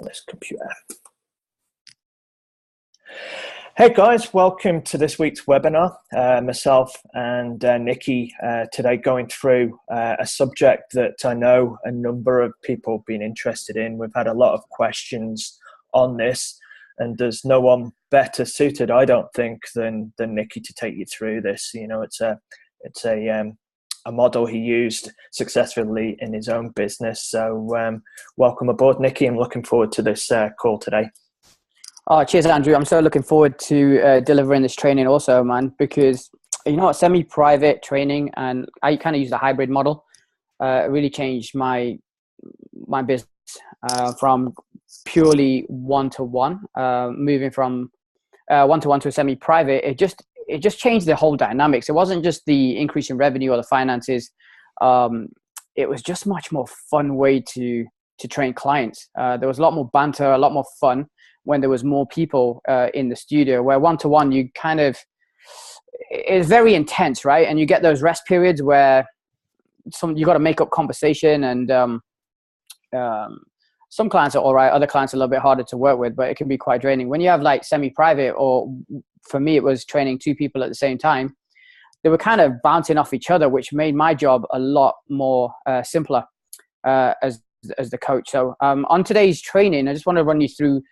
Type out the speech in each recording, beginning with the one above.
on this computer. Hey guys, welcome to this week's webinar. Myself and Nikki today going through a subject that I know a number of people have been interested in. We've had a lot of questions on this, and there's no one better suited, I don't think, than Nikki to take you through this. You know, it's a model he used successfully in his own business. So welcome aboard, Nikki. I'm looking forward to this call today. Oh, cheers, Andrew. I'm so looking forward to delivering this training also, man, because, you know what, semi-private training, and I kind of use the hybrid model. It really changed my business from purely one-to-one, moving from one-to-one to a semi-private. It just changed the whole dynamics. It wasn't just the increase in revenue or the finances. It was just much more fun way to train clients. There was a lot more banter, a lot more fun when there was more people in the studio, where one-to-one, you kind of, it's very intense, right? And you get those rest periods where you got to make up conversation, and some clients are all right, other clients are a little bit harder to work with, but it can be quite draining. When you have like semi-private, or for me, it was training two people at the same time, they were kind of bouncing off each other, which made my job a lot more simpler as the coach. So on today's training, I just want to run you through,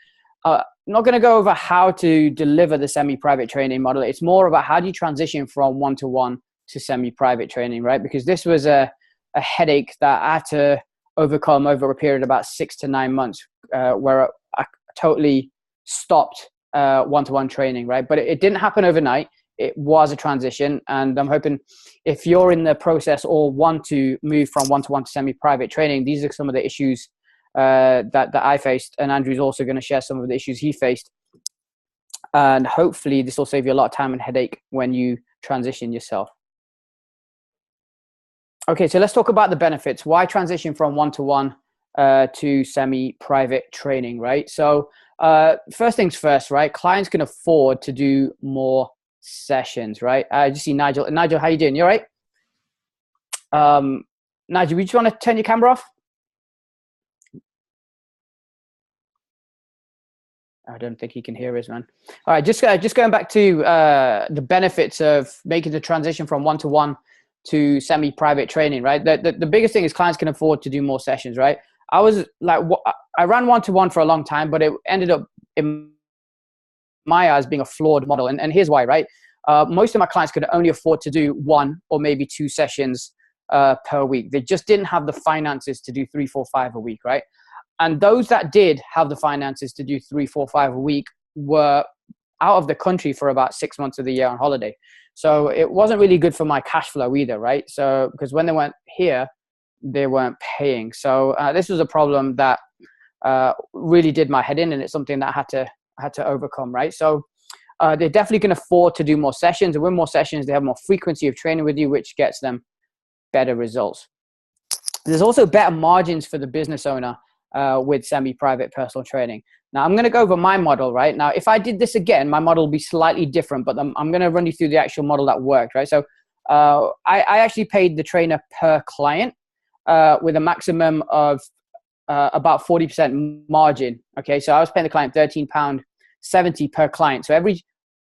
I'm not going to go over how to deliver the semi-private training model. It's more about how do you transition from one-to-one to semi-private training, right? Because this was a headache that I had to overcome over a period of about 6 to 9 months, where I totally stopped one-to-one training, right? But it didn't happen overnight. It was a transition, and I'm hoping if you're in the process or want to move from one-to-one to semi-private training, these are some of the issues that I faced, and Andrew's also going to share some of the issues he faced, and hopefully this will save you a lot of time and headache when you transition yourself. Okay, so let's talk about the benefits. Why transition from one-to-one to semi-private training, right? So first things first, right? Clients can afford to do more sessions, right? I just see Nigel. Nigel, how you doing? You all right? Nigel, we just want to turn your camera off? I don't think he can hear us, man. All right, just going back to the benefits of making the transition from one-to-one to semi-private training, right? The biggest thing is clients can afford to do more sessions, right? I ran one-to-one for a long time, but it ended up in my eyes being a flawed model. And here's why, right? Most of my clients could only afford to do 1 or maybe 2 sessions per week. They just didn't have the finances to do 3, 4, 5 a week, right? And those that did have the finances to do 3, 4, 5 a week were out of the country for about 6 months of the year on holiday. So it wasn't really good for my cash flow either, right? So because when they went here, they weren't paying. So this was a problem that really did my head in, and it's something that I had to overcome, right? So they definitely can afford to do more sessions, and with more sessions, they have more frequency of training with you, which gets them better results. There's also better margins for the business owner with semi-private personal training. Now, I'm going to go over my model, right? Now, if I did this again, my model will be slightly different, but I'm going to run you through the actual model that worked, right? So I actually paid the trainer per client with a maximum of about 40% margin, okay? So I was paying the client £13.70 per client. So every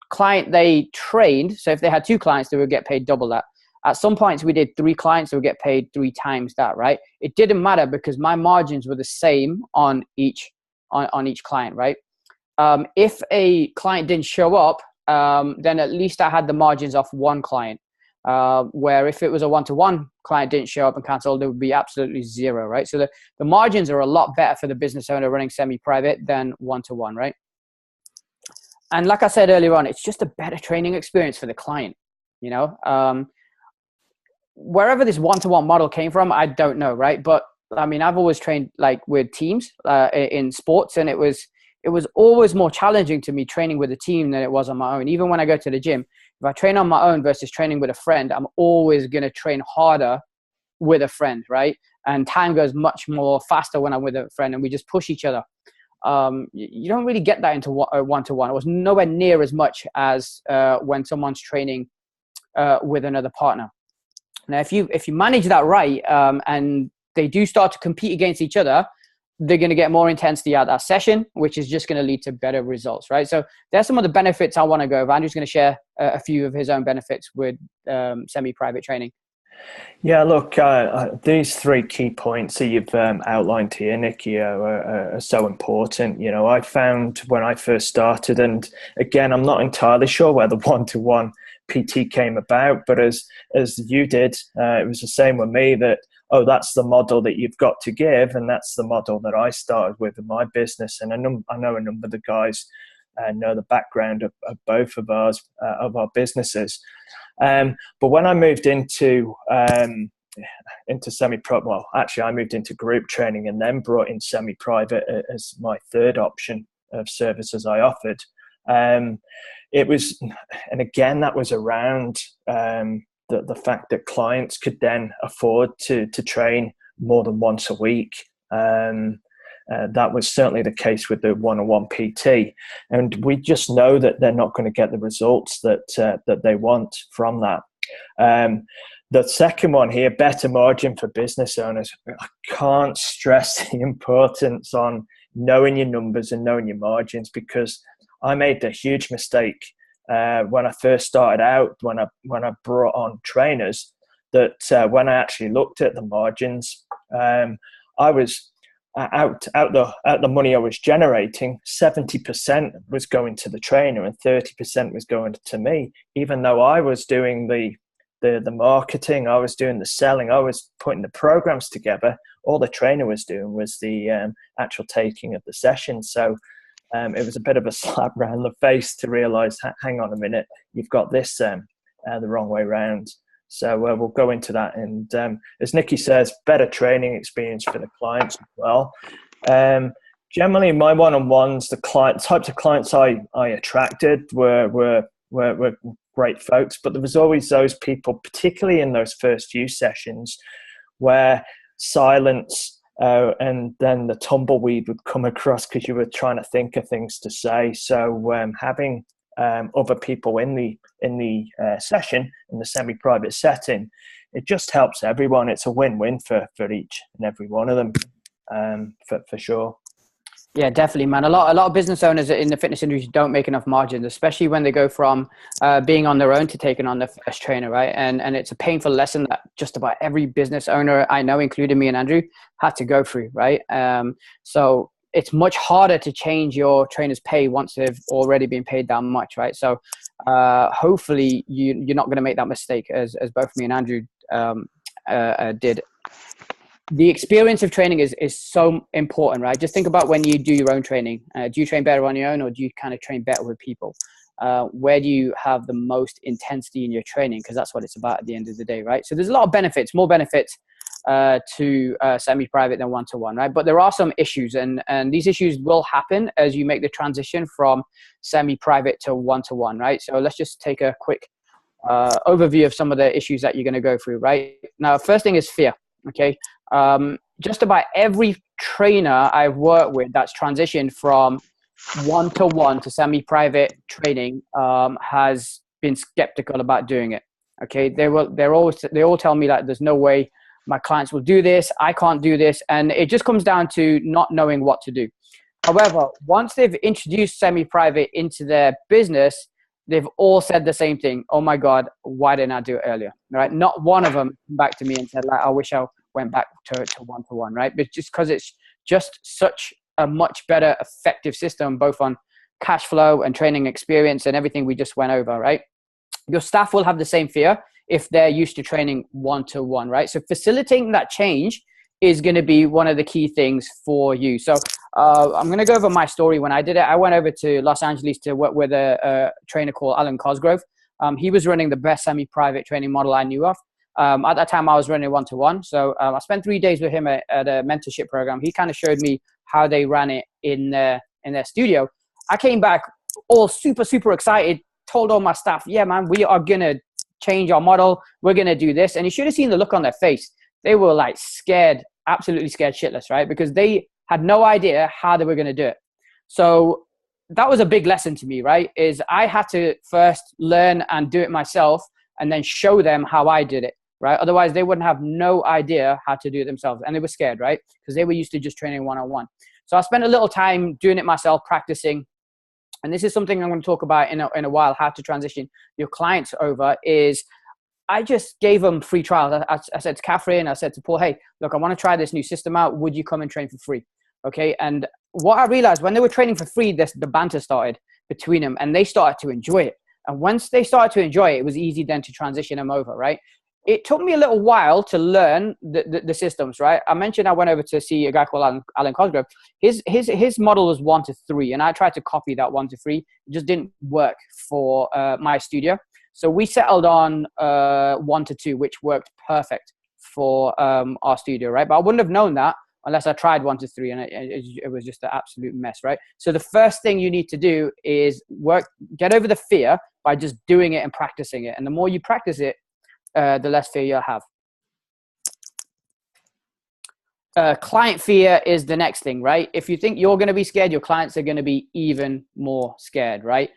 client they trained, so if they had 2 clients, they would get paid double that. At some points, we did 3 clients, so we get paid 3 times that, right? It didn't matter because my margins were the same on each client, right? If a client didn't show up, then at least I had the margins off 1 client. Where if it was a one-to-one client didn't show up and canceled, there would be absolutely 0, right? So the margins are a lot better for the business owner running semi-private than one-to-one, right? And like I said earlier on, it's just a better training experience for the client, you know? Wherever this one-to-one model came from, I don't know, right? But I mean, I've always trained like with teams in sports, and it was always more challenging to me training with a team than it was on my own. Even when I go to the gym, if I train on my own versus training with a friend, I'm always going to train harder with a friend, right? And time goes much more faster when I'm with a friend, and we just push each other. You don't really get that into one-to-one. It was nowhere near as much as when someone's training with another partner. Now, if you manage that right, and they do start to compete against each other, they're going to get more intensity out of that session, which is just going to lead to better results, right? So there's some of the benefits I want to go over. Andrew's going to share a few of his own benefits with semi-private training. Yeah, look, these three key points that you've outlined here, Nikki, are so important. You know, I found when I first started, and again, I'm not entirely sure where the one-to-one PT came about, but as you did, it was the same with me that, oh, that's the model that you've got to give, and that's the model that I started with in my business. And I know a number of the guys know the background of both of our businesses. But when I moved into semi-pro, well, actually, I moved into group training and then brought in semi-private as my third option of services I offered. It was, and again, that was around the fact that clients could then afford to train more than once a week. That was certainly the case with the one-on-one PT, and we just know that they're not going to get the results that they want from that. The second one here, better margin for business owners. I can't stress the importance on knowing your numbers and knowing your margins, because I made a huge mistake when I first started out, when I brought on trainers, that when I actually looked at the margins, I was out the money I was generating, 70% was going to the trainer and 30% was going to me, even though I was doing the marketing, I was doing the selling, I was putting the programs together. All the trainer was doing was the actual taking of the session. So it was a bit of a slap round the face to realize, hang on a minute, you've got this the wrong way round. So we'll go into that. And as Nikki says, better training experience for the clients as well. Generally, my one-on-ones, the types of clients I attracted were great folks, but there was always those people, particularly in those first few sessions, where silence and then the tumbleweed would come across because you were trying to think of things to say. So having other people in the session, in the semi-private setting, it just helps everyone. It's a win-win for each and every one of them, for sure. Yeah, definitely, man. A lot of business owners in the fitness industry don't make enough margins, especially when they go from being on their own to taking on their first trainer, right? And it's a painful lesson that just about every business owner I know, including me and Andrew, had to go through, right? So it's much harder to change your trainer's pay once they've already been paid that much, right? So hopefully you're not going to make that mistake as both me and Andrew did. The experience of training is so important, right? Just think about when you do your own training. Do you train better on your own, or do you kind of train better with people? Where do you have the most intensity in your training? Because that's what it's about at the end of the day, right? So there's a lot of benefits, more benefits to semi-private than one-to-one, right? But there are some issues, and these issues will happen as you make the transition from semi-private to one-to-one, right? So let's just take a quick overview of some of the issues that you're going to go through, right? Now, first thing is fear, okay? Just about every trainer I've worked with that's transitioned from one-to-one to semi-private training has been skeptical about doing it. Okay, they all tell me that there's no way my clients will do this. I can't do this, and it just comes down to not knowing what to do. However, once they've introduced semi-private into their business, they've all said the same thing. Oh my God, why didn't I do it earlier? Right? Not one of them came back to me and said, like, I wish I went back to one-to-one, right? But just because it's just such a much better effective system, both on cash flow and training experience and everything we just went over, right? Your staff will have the same fear if they're used to training one-to-one, right? So facilitating that change is going to be one of the key things for you. So I'm going to go over my story. When I did it, I went over to Los Angeles to work with a trainer called Alan Cosgrove. He was running the best semi-private training model I knew of. At that time, I was running one-to-one. So I spent 3 days with him at a mentorship program. He kind of showed me how they ran it in their studio. I came back all super, super excited, told all my staff, yeah, man, we are going to change our model. We're going to do this. And you should have seen the look on their face. They were like scared, absolutely scared shitless, right? Because they had no idea how they were going to do it. So that was a big lesson to me, right? Is I had to first learn and do it myself and then show them how I did it. right? Otherwise, they wouldn't have no idea how to do it themselves. And they were scared, right? Because they were used to just training one-on-one. So I spent a little time doing it myself, practicing. And this is something I'm going to talk about in a while, how to transition your clients over is I just gave them free trials. I said to Catherine, I said to Paul, hey, look, I want to try this new system out. Would you come and train for free? Okay. And what I realized when they were training for free, the banter started between them and they started to enjoy it. And once they started to enjoy it, it was easy then to transition them over, right? It took me a little while to learn the systems, right? I mentioned I went over to see a guy called Alan Cosgrove. His model was 1 to 3, and I tried to copy that 1 to 3. It just didn't work for my studio. So we settled on 1 to 2, which worked perfect for our studio, right? But I wouldn't have known that unless I tried 1 to 3, and it was just an absolute mess, right? So the first thing you need to do is get over the fear by just doing it and practicing it. And the more you practice it, the less fear you'll have. Client fear is the next thing, right? If you think you're going to be scared, your clients are going to be even more scared, right?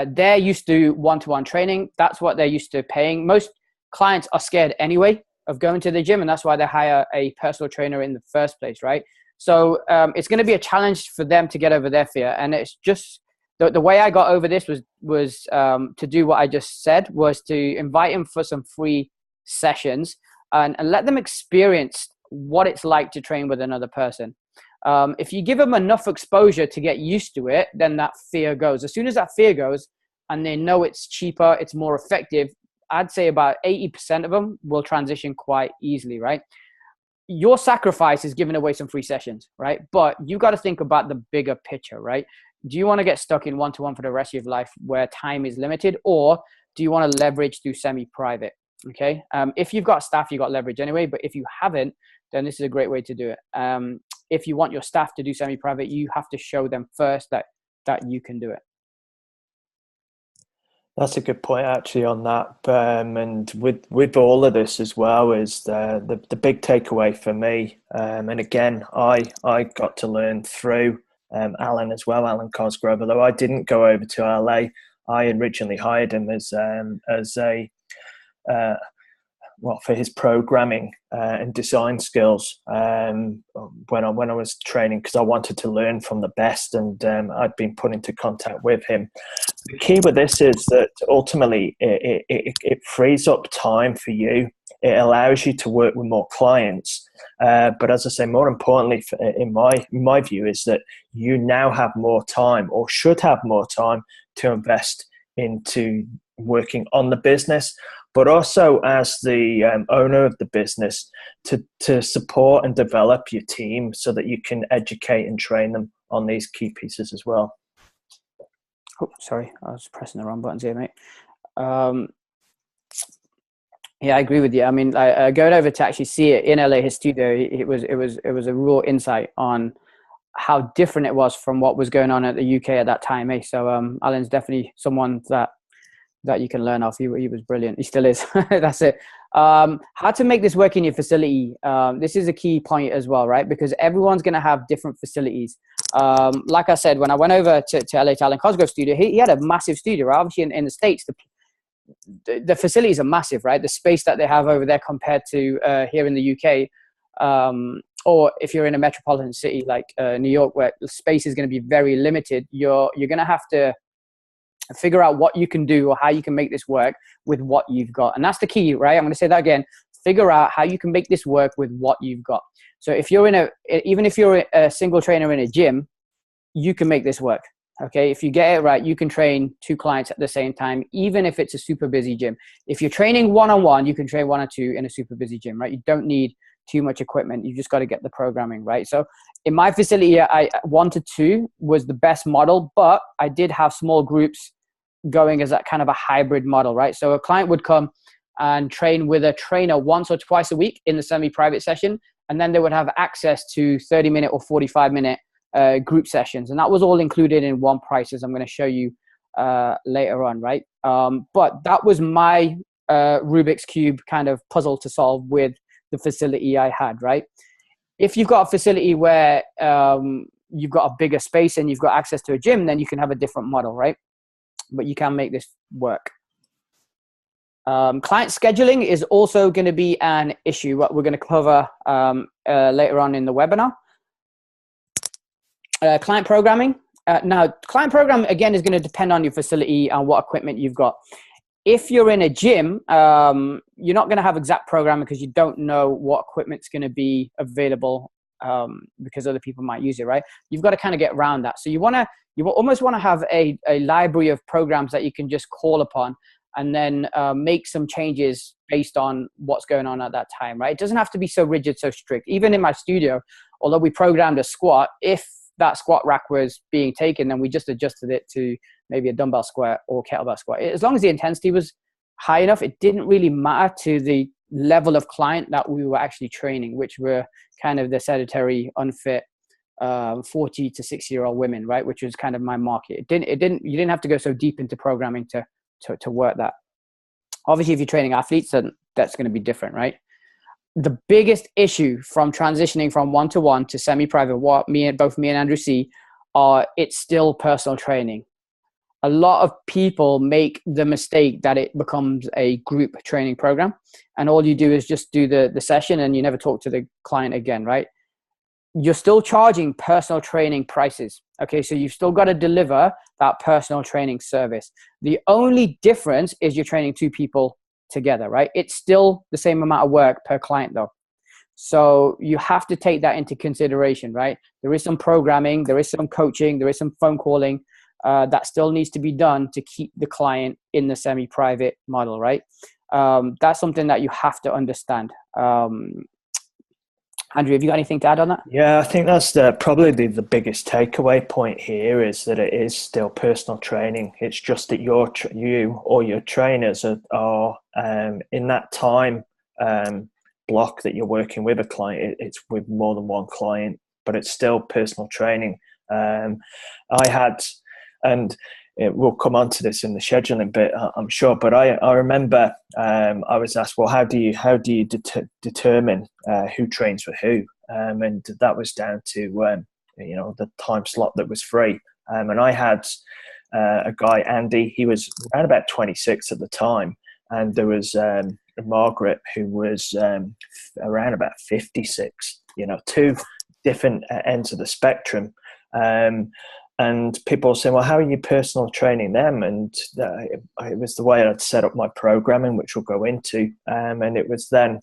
They're used to one-to-one training. That's what they're used to paying. Most clients are scared anyway of going to the gym, and that's why they hire a personal trainer in the first place, right? So it's going to be a challenge for them to get over their fear. And it's just the way I got over this was to do what I just said, was to invite them for some free sessions and let them experience what it's like to train with another person. If you give them enough exposure to get used to it, then that fear goes. As soon as that fear goes and they know it's cheaper, it's more effective, I'd say about 80% of them will transition quite easily, right? Your sacrifice is giving away some free sessions, right? But you got to think about the bigger picture, right? Do you want to get stuck in one-to-one for the rest of your life where time is limited, or do you want to leverage through semi-private? Okay. If you've got staff, you've got leverage anyway, but if you haven't, then this is a great way to do it. If you want your staff to do semi-private, you have to show them first that you can do it. That's a good point actually on that. And with all of this as well is the big takeaway for me. And again, I got to learn through Alan as well, Alan Cosgrove. Although I didn't go over to LA, I originally hired him as a for his programming and design skills when I was training, because I wanted to learn from the best, and I'd been put into contact with him. The key with this is that ultimately it frees up time for you. It allows you to work with more clients. But as I say, more importantly, in my view, is that you now have more time, or should have more time, to invest into working on the business, but also as the owner of the business to support and develop your team so that you can educate and train them on these key pieces as well. Oh, sorry, I was pressing the wrong buttons here, mate. Yeah, I agree with you. I mean, going over to actually see it in LA, his studio, it was a real insight on how different it was from what was going on at the UK at that time. So Alan's definitely someone that you can learn off. He was brilliant. He still is. That's it. How to make this work in your facility. This is a key point as well, right? Because everyone's going to have different facilities. Like I said, when I went over to LA to Alan Cosgrove's studio, he had a massive studio, right? Obviously in the States, the facilities are massive, right? The space that they have over there compared to here in the UK, or if you're in a metropolitan city like New York, where the space is going to be very limited, you're going to have to figure out what you can do or how you can make this work with what you've got. And that's the key, right? I'm going to say that again. Figure out how you can make this work with what you've got. So if you're even if you're a single trainer in a gym, you can make this work. Okay. If you get it right, you can train 2 clients at the same time, even if it's a super busy gym. If you're training one-on-one, you can train 1 or 2 in a super busy gym, right? You don't need too much equipment. You just got to get the programming right. So in my facility, 1 to 2 was the best model, but I did have small groups going as that kind of a hybrid model, right? So a client would come and train with a trainer once or twice a week in the semi-private session, and then they would have access to 30-minute or 45-minute group sessions, and that was all included in one price, as I'm going to show you later on, right? But that was my Rubik's Cube kind of puzzle to solve with the facility I had, right? If you've got a facility where you've got a bigger space and you've got access to a gym, then you can have a different model, right? But you can make this work. Client scheduling is also going to be an issue, what we're going to cover later on in the webinar. Client programming. Now, client programming, again, is going to depend on your facility and what equipment you've got. If you're in a gym, you're not going to have exact programming because you don't know what equipment's going to be available because other people might use it, right? You've got to kind of get around that. So you almost want to have a library of programs that you can just call upon and then make some changes based on what's going on at that time, right? It doesn't have to be so rigid, so strict. Even in my studio, although we programmed a squat, if that squat rack was being taken, then we just adjusted it to maybe a dumbbell squat or kettlebell squat. As long as the intensity was high enough, it didn't really matter to the level of client that we were actually training, which were kind of the sedentary, unfit, 40 to 60-year-old women, right? Which was kind of my market. You didn't have to go so deep into programming to work that. Obviously, if you're training athletes, then that's going to be different, right? The biggest issue from transitioning from one-to-one to semi-private, what both me and Andrew see, it's still personal training. A lot of people make the mistake that it becomes a group training program, and all you do is just do the session and you never talk to the client again, right? You're still charging personal training prices. Okay, so you've still got to deliver that personal training service. The only difference is you're training two people together, right? It's still the same amount of work per client though. So you have to take that into consideration, right? There is some programming, there is some coaching, there is some phone calling that still needs to be done to keep the client in the semi-private model, right? That's something that you have to understand. Andrew, have you got anything to add on that? Yeah, I think that's probably the biggest takeaway point here is that it is still personal training. It's just that you or your trainers are in that time block that you're working with a client. It's with more than one client, but it's still personal training. I had, and we'll come on to this in the scheduling bit, I'm sure. But I remember I was asked, well, how do you determine who trains with who? And that was down to the time slot that was free. And I had a guy, Andy. He was around about 26 at the time, and there was Margaret, who was around about 56. Two different ends of the spectrum. And people say, well, how are you personal training them? And it was the way I'd set up my programming, which we'll go into. And it was then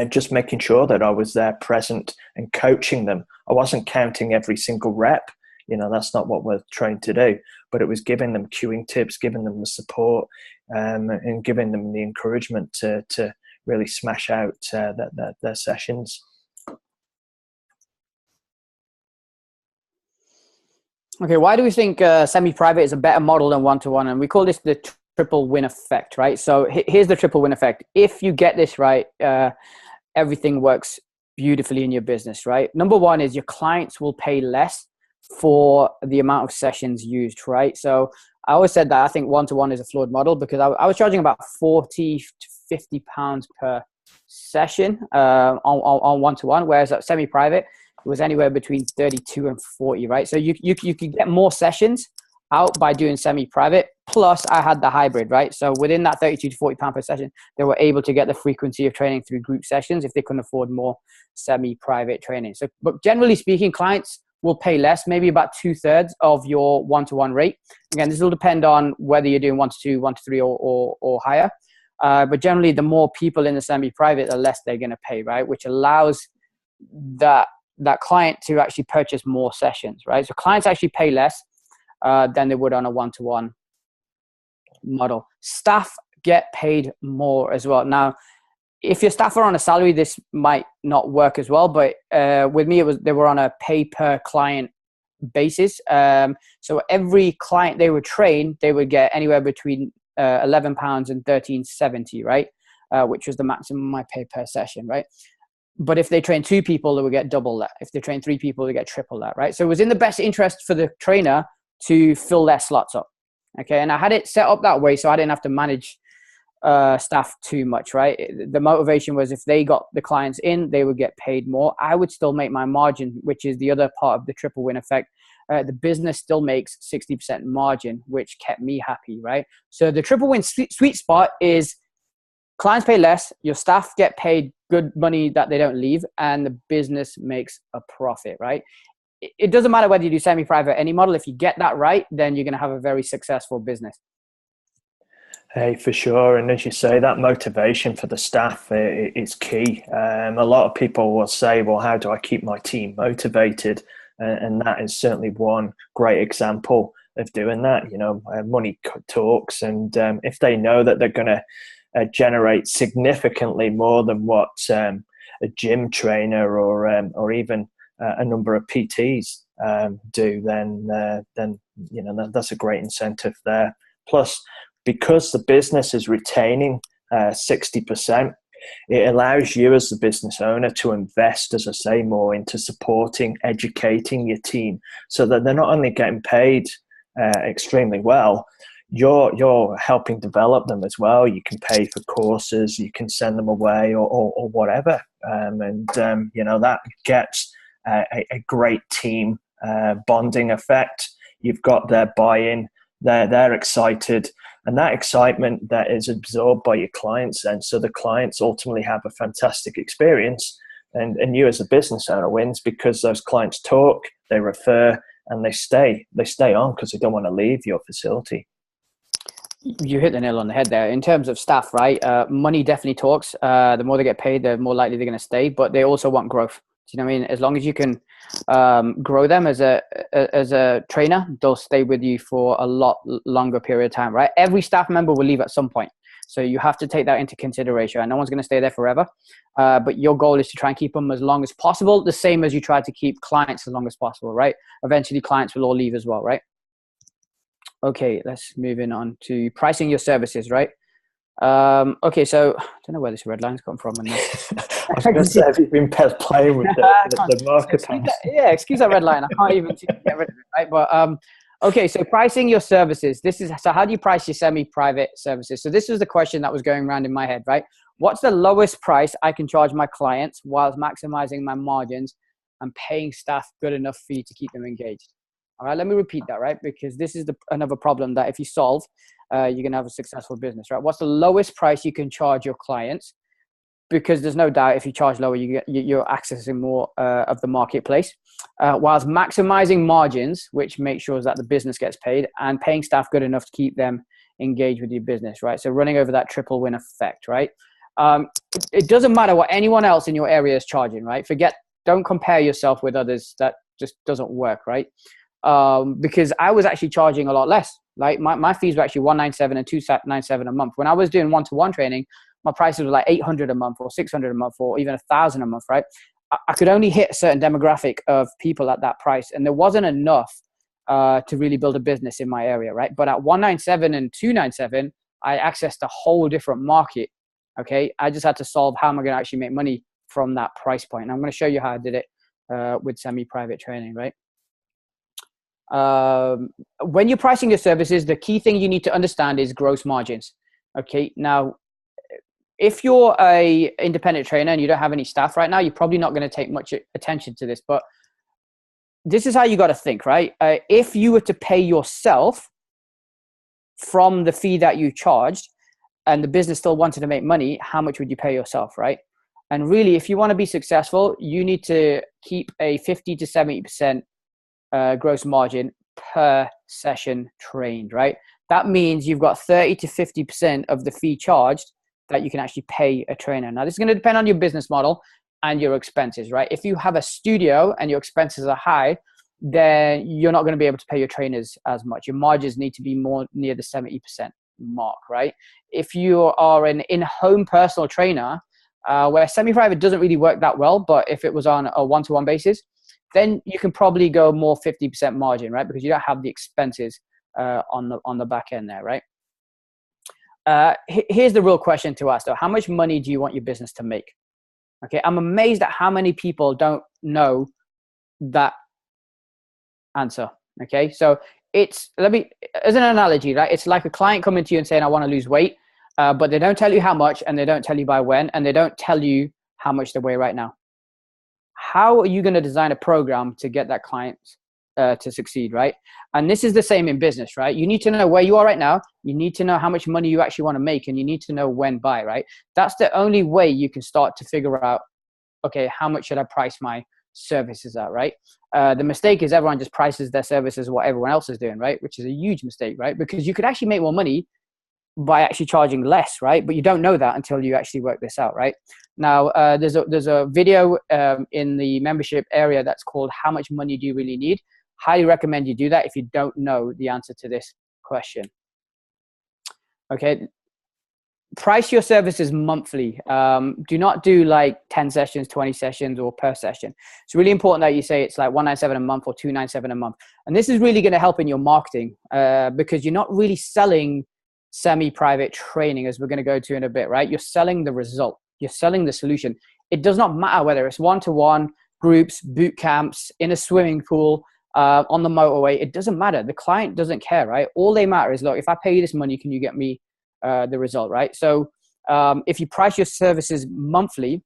just making sure that I was there present and coaching them. I wasn't counting every single rep. That's not what we're trained to do. But it was giving them cueing tips, giving them the support, and giving them the encouragement to really smash out their sessions. Okay, why do we think semi-private is a better model than one-to-one? And we call this the triple win effect, right? So here's the triple win effect. If you get this right, everything works beautifully in your business, right? Number one is your clients will pay less for the amount of sessions used, right? So I always said that I think one-to-one is a flawed model because I was charging about 40 to 50 pounds per session on one-to-one, whereas at semi-private, it was anywhere between 32 and 40, right? So you could get more sessions out by doing semi-private. Plus, I had the hybrid, right? So within that 32 to 40 pound per session, they were able to get the frequency of training through group sessions if they couldn't afford more semi-private training. So, but generally speaking, clients will pay less, maybe about 2/3 of your one-to-one rate. Again, this will depend on whether you're doing 1-to-2, 1-to-3, or higher. But generally, the more people in the semi-private, the less they're going to pay, right? Which allows that client to actually purchase more sessions, right? So clients actually pay less than they would on a one-to-one model. Staff get paid more as well. Now, if your staff are on a salary, this might not work as well, but with me, they were on a pay per client basis. So every client they would train, they would get anywhere between £11 and £13.70, right? Which was the maximum I pay per session, right? But if they train 2 people, they would get double that. If they train 3 people, they get triple that, right? So it was in the best interest for the trainer to fill their slots up, okay? And I had it set up that way so I didn't have to manage staff too much, right? The motivation was if they got the clients in, they would get paid more. I would still make my margin, which is the other part of the triple win effect. the business still makes 60% margin, which kept me happy, right? So the triple win sweet spot is clients pay less, your staff get paid good money that they don't leave, and the business makes a profit, right? It doesn't matter whether you do semi-private, any model. If you get that right, then you're going to have a very successful business. Hey, for sure. And as you say, that motivation for the staff is key. A lot of people will say, well, how do I keep my team motivated? And that is certainly one great example of doing that. You know, money talks. And if they know that they're going to generate significantly more than what a gym trainer or even a number of PTs do, then you know, that's a great incentive there. Plus, because the business is retaining 60%, it allows you as the business owner to invest, as I say, more into supporting, educating your team, so that they're not only getting paid extremely well, you're helping develop them as well. You can pay for courses, you can send them away or whatever. You know, that gets a great team bonding effect. You've got their buy-in, they're excited, and that excitement that is absorbed by your clients then. So the clients ultimately have a fantastic experience, and you as a business owner wins, because those clients talk, they refer, and they stay on because they don't want to leave your facility. You hit the nail on the head there. In terms of staff, right? Money definitely talks. The more they get paid, the more likely they're going to stay, but they also want growth. Do you know what I mean? As long as you can grow them as a trainer, they'll stay with you for a lot longer period of time, right? Every staff member will leave at some point. So you have to take that into consideration. And no one's going to stay there forever. But your goal is to try and keep them as long as possible, the same as you try to keep clients as long as possible, right? Eventually clients will all leave as well, right? Okay, let's move on to pricing your services, right? Okay, so I don't know where this red line's come from. I was going to say, have you been playing with the marker pass? Yeah, excuse that red line. I can't even get rid of it, right? But okay, so pricing your services. So how do you price your semi-private services? So this is the question that was going around in my head, right? What's the lowest price I can charge my clients whilst maximizing my margins and paying staff good enough fee to keep them engaged? All right, let me repeat that, right? Because this is another problem that if you solve, you're going to have a successful business, right? What's the lowest price you can charge your clients? Because there's no doubt if you charge lower, you're accessing more of the marketplace, whilst maximizing margins, which makes sure that the business gets paid, and paying staff good enough to keep them engaged with your business, right? So running over that triple win effect, right? It doesn't matter what anyone else in your area is charging, right? Don't compare yourself with others. That just doesn't work, right? Because I was actually charging a lot less. Like my fees were actually $197 and $297 a month. When I was doing one-to-one training, my prices were like $800 a month or $600 a month or even $1,000 a month, right? I could only hit a certain demographic of people at that price, and there wasn't enough to really build a business in my area, right? But at $197 and $297, I accessed a whole different market. Okay, I just had to solve how am I going to actually make money from that price point. And I'm going to show you how I did it with semi-private training, right? When you're pricing your services, the key thing you need to understand is gross margins. Okay, now if you're a independent trainer and you don't have any staff right now, you're probably not going to take much attention to this, but this is how you got to think, right? If you were to pay yourself from the fee that you charged and the business still wanted to make money, how much would you pay yourself, right? And really, if you want to be successful, you need to keep a 50 to 70% gross margin per session trained, right? That means you've got 30 to 50% of the fee charged that you can actually pay a trainer. Now, this is going to depend on your business model and your expenses, right? If you have a studio and your expenses are high, then you're not going to be able to pay your trainers as much. Your margins need to be more near the 70% mark, right? If you are an in-home personal trainer, where semi-private doesn't really work that well, but if it was on a one-to-one basis, then you can probably go more 50% margin, right? Because you don't have the expenses on the back end there, right? Here's the real question to ask though. How much money do you want your business to make? Okay, I'm amazed at how many people don't know that answer. Okay, so as an analogy, right? It's like a client coming to you and saying, I want to lose weight, but they don't tell you how much, and they don't tell you by when, and they don't tell you how much they weigh right now. How are you going to design a program to get that client to succeed, right? And this is the same in business, right? You need to know where you are right now. You need to know how much money you actually want to make, and you need to know when by, right? That's the only way you can start to figure out, okay, how much should I price my services at, right? The mistake is everyone just prices their services what everyone else is doing, right? Which is a huge mistake, right? Because you could actually make more money by actually charging less, right? But you don't know that until you actually work this out, right? Now, there's a video in the membership area that's called "How Much Money Do You Really Need?" Highly recommend you do that if you don't know the answer to this question. Okay, price your services monthly. Do not do like 10 sessions, 20 sessions, or per session. It's really important that you say it's like $197 a month or $297 a month. And this is really going to help in your marketing because you're not really selling semi-private training, as we're going to go to in a bit, right? You're selling the result. You're selling the solution. It does not matter whether it's one-to-one, groups, boot camps, in a swimming pool, on the motorway. It doesn't matter. The client doesn't care, right? All they matter is, look, if I pay you this money, can you get me the result, right? So if you price your services monthly,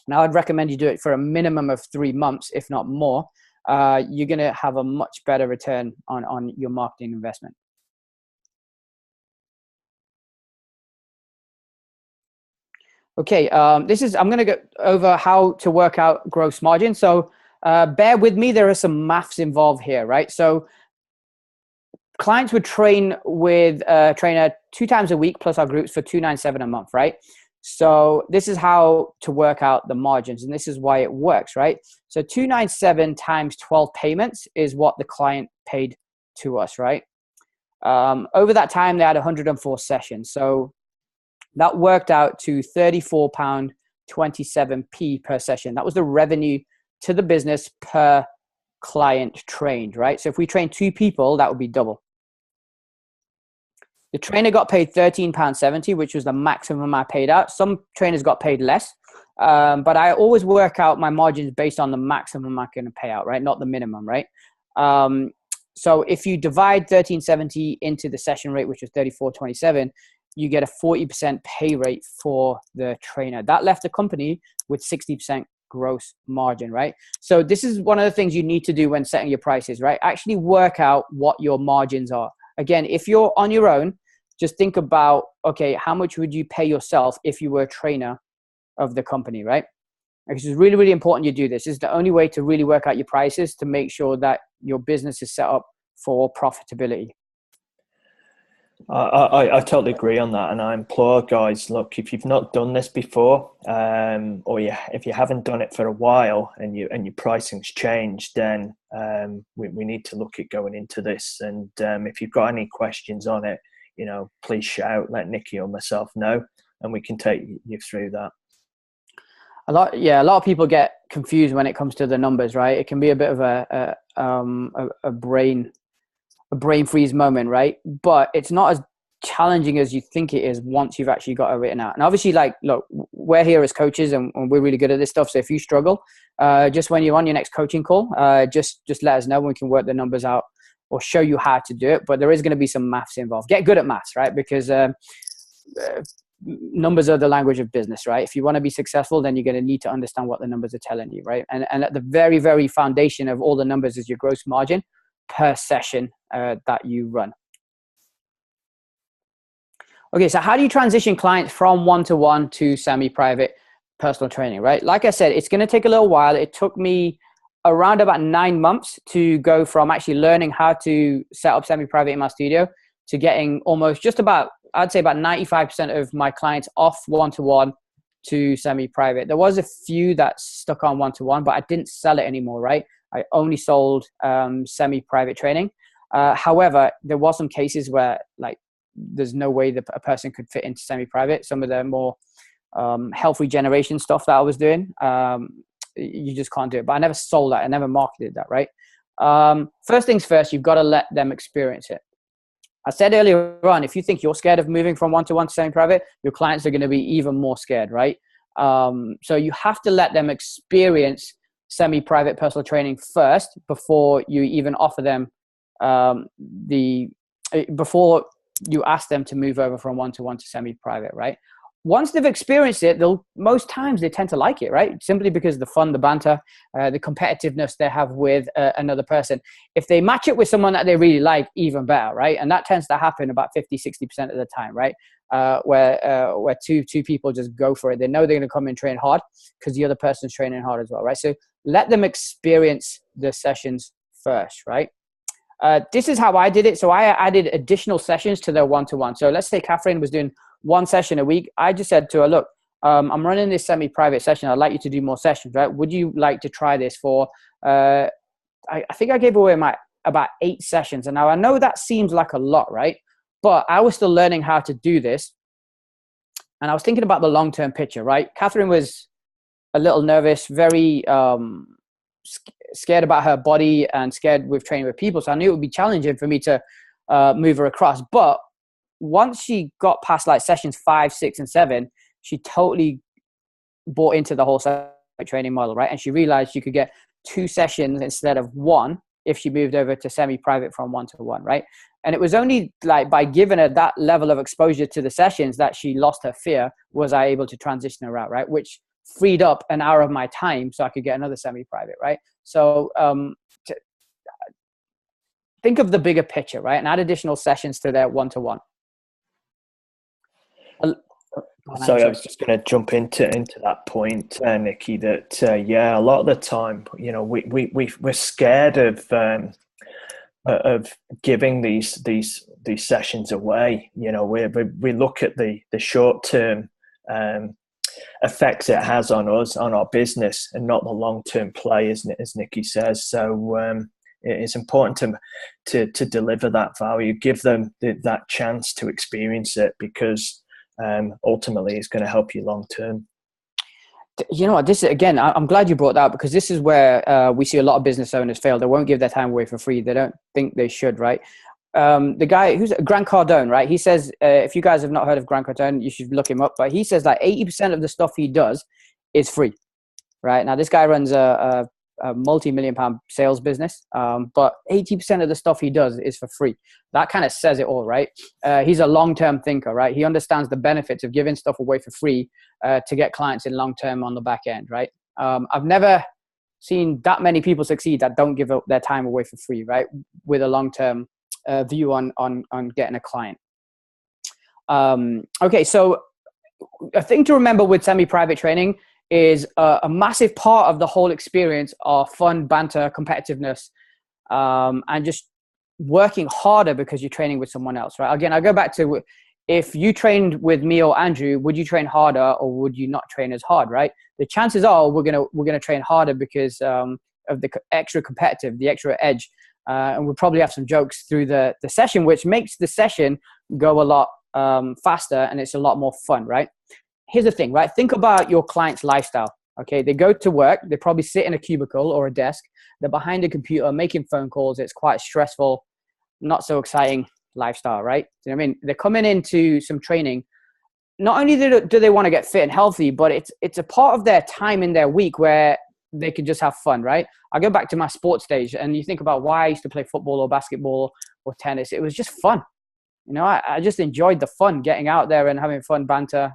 now I'd recommend you do it for a minimum of 3 months, if not more. You're going to have a much better return on your marketing investment. Okay, I'm going to go over how to work out gross margin. So bear with me, there are some maths involved here, right? So clients would train with a trainer 2 times a week plus our groups for $297 a month, right? So this is how to work out the margins, and this is why it works, right? So $297 times 12 payments is what the client paid to us, right? Over that time, they had 104 sessions. So that worked out to £34.27 per session. That was the revenue to the business per client trained, right? So if we train 2 people, that would be double. The trainer got paid £13.70, which was the maximum I paid out. Some trainers got paid less, but I always work out my margins based on the maximum I can pay out, right? Not the minimum, right? So if you divide £13.70 into the session rate, which was $34.27, you get a 40% pay rate for the trainer. That left the company with 60% gross margin, right? So this is one of the things you need to do when setting your prices, right? Actually work out what your margins are. Again, if you're on your own, just think about, okay, how much would you pay yourself if you were a trainer of the company, right? Because it's really, really important you do this. This is the only way to really work out your prices to make sure that your business is set up for profitability. I totally agree on that, and I implore guys, look, if you've not done this before, or if you haven't done it for a while, and your pricing's changed, then we need to look at going into this. And if you've got any questions on it, please shout, let Nikki or myself know, and we can take you through that. A lot of people get confused when it comes to the numbers, right? It can be a bit of a brain freeze moment, right? But it's not as challenging as you think it is once you've actually got it written out. And obviously, like, look, we're here as coaches and we're really good at this stuff. So if you struggle, just when you're on your next coaching call, just let us know and we can work the numbers out or show you how to do it. But there is going to be some maths involved. Get good at maths, right? Because numbers are the language of business, right? If you want to be successful, then you're going to need to understand what the numbers are telling you, right? And at the very, very foundation of all the numbers is your gross margin per session that you run. Okay, so how do you transition clients from one-to-one to semi-private personal training, right? Like I said, it's going to take a little while. It took me around about 9 months to go from actually learning how to set up semi-private in my studio to getting almost just about, I'd say about 95% of my clients off one-to-one to semi-private. There was a few that stuck on one-to-one, but I didn't sell it anymore, right? I only sold semi-private training. However, there was some cases where, like, there's no way that a person could fit into semi-private. Some of the more health regeneration stuff that I was doing, you just can't do it. But I never sold that. I never marketed that, right? First things first, you've got to let them experience it. I said earlier on, if you think you're scared of moving from one-to-one to semi-private, your clients are going to be even more scared, right? So you have to let them experience semi-private personal training first before you even offer them before you ask them to move over from one-to-one to semi-private, right? once they've experienced it, most times they tend to like it, right? Simply because the fun, the banter, the competitiveness they have with another person. If they match it with someone that they really like, even better, right? And that tends to happen about 50-60% of the time, right? Where two people just go for it. They know they're going to come and train hard because the other person's training hard as well, right? So let them experience the sessions first, right? This is how I did it. So I added additional sessions to their one-to-one. So let's say Catherine was doing one session a week. I just said to her, look, I'm running this semi-private session. I'd like you to do more sessions, right? Would you like to try this for, I think I gave away about 8 sessions. And now I know that seems like a lot, right? But I was still learning how to do this. And I was thinking about the long-term picture, right? Catherine was a little nervous, very scared about her body and scared with training with people. So I knew it would be challenging for me to move her across. But once she got past like sessions 5, 6, and 7, she totally bought into the whole training model, right? And she realized she could get 2 sessions instead of 1 if she moved over to semi-private from 1-to-1, right? And it was only like by giving her that level of exposure to the sessions that she lost her fear, was I able to transition her out, right? Which freed up an hour of my time so I could get another semi-private, right? So think of the bigger picture, right? And add additional sessions to their one-to-one. Sorry, I was just going to jump into that point, Nikki. That a lot of the time, we're scared of giving these sessions away. We look at the short term effects it has on us, on our business, and not the long term play, as Nikki says. So it's important to deliver that value, give them that chance to experience it, because ultimately it's going to help you long term. You know what, this is, again, I'm glad you brought that up, because this is where we see a lot of business owners fail. They won't give their time away for free. They don't think they should, right? The guy who's Grant Cardone, right? He says, if you guys have not heard of Grant Cardone, you should look him up. But he says that 80% of the stuff he does is free, right? Now, this guy runs a multi-million-pound sales business, but 80% of the stuff he does is for free. That kind of says it all, right? He's a long-term thinker, right? He understands the benefits of giving stuff away for free to get clients in long-term on the back end, right? I've never seen that many people succeed that don't give up their time away for free, right? With a long-term view on getting a client. Okay, so a thing to remember with semi-private training is a massive part of the whole experience are fun, banter, competitiveness, and just working harder because you're training with someone else, right? Again, I go back to, if you trained with me or Andrew, would you train harder or would you not train as hard, right? The chances are we're gonna train harder because of the extra competitive, the extra edge, and we'll probably have some jokes through the session, which makes the session go a lot faster, and it's a lot more fun, right? Here's the thing, right? Think about your client's lifestyle, okay? They go to work, they probably sit in a cubicle or a desk, they're behind a computer making phone calls. It's quite stressful, not so exciting lifestyle, right? You know what I mean? They're coming into some training. Not only do they want to get fit and healthy, but it's a part of their time in their week where they can just have fun, right? I go back to my sports stage, and you think about why I used to play football or basketball or tennis. It was just fun. I just enjoyed the fun, getting out there and having fun banter,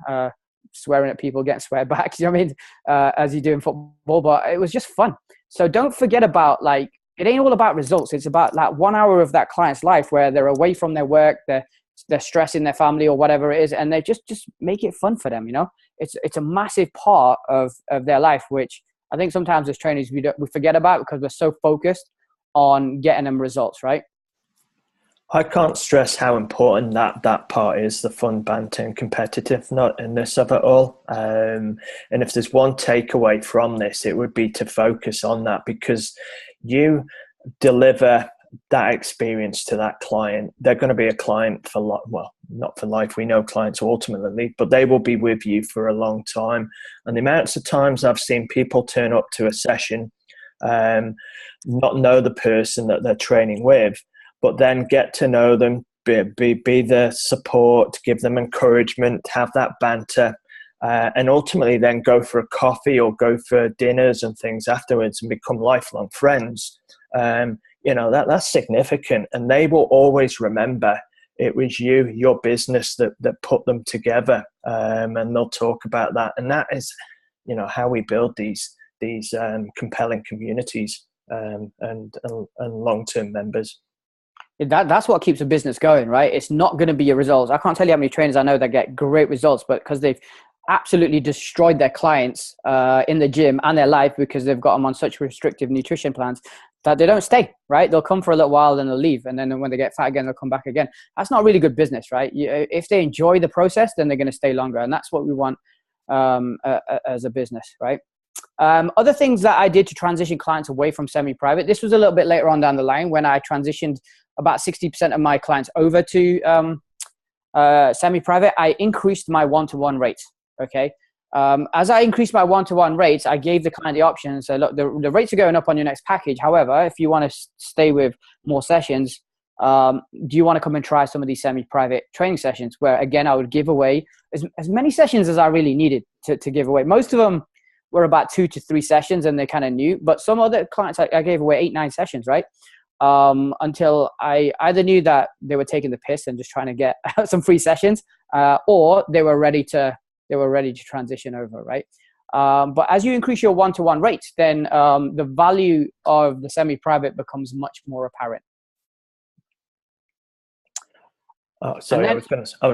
swearing at people, getting swear back, you know what I mean, as you do in football, but it was just fun. So don't forget about, like, it ain't all about results. It's about like 1 hour of that client's life where they're away from their work, they're stressing their family or whatever it is, and they just make it fun for them, It's a massive part of their life, which I think sometimes as trainers we forget about because we're so focused on getting them results, right? I can't stress how important that part is, the fun, banter, and competitiveness of it all. And if there's one takeaway from this, it would be to focus on that, because you deliver that experience to that client. They're going to be a client for life. Well, not for life. We know clients ultimately, but they will be with you for a long time. And the amounts of times I've seen people turn up to a session, not know the person that they're training with, but then get to know them, be the support, give them encouragement, have that banter, and ultimately then go for a coffee or go for dinners and things afterwards and become lifelong friends. That's significant, and they will always remember it was your business that put them together, and they'll talk about that. And that is, how we build these compelling communities, and long-term members. That's what keeps a business going, right? It's not going to be your results. I can't tell you how many trainers I know that get great results, but because they've absolutely destroyed their clients in the gym and their life because they've got them on such restrictive nutrition plans that they don't stay, right? They'll come for a little while, then they'll leave. And then when they get fat again, they'll come back again. That's not really good business, right? If they enjoy the process, then they're going to stay longer. And that's what we want as a business, right? Other things that I did to transition clients away from semi-private, this was a little bit later on down the line when I transitioned about 60% of my clients over to semi-private. I increased my one-to-one rates. Okay. As I increased my one-to-one rates, I gave the client the option and said, look, the rates are going up on your next package. However, if you want to stay with more sessions, do you want to come and try some of these semi-private training sessions where, again, I would give away as many sessions as I really needed to give away. Most of them were about 2 to 3 sessions and they're kind of new, but some other clients, I gave away 8, 9 sessions, right? Until I either knew that they were taking the piss and just trying to get some free sessions, or they were ready to transition over, right? But as you increase your one-to-one rates, then the value of the semi-private becomes much more apparent. Oh, sorry, I was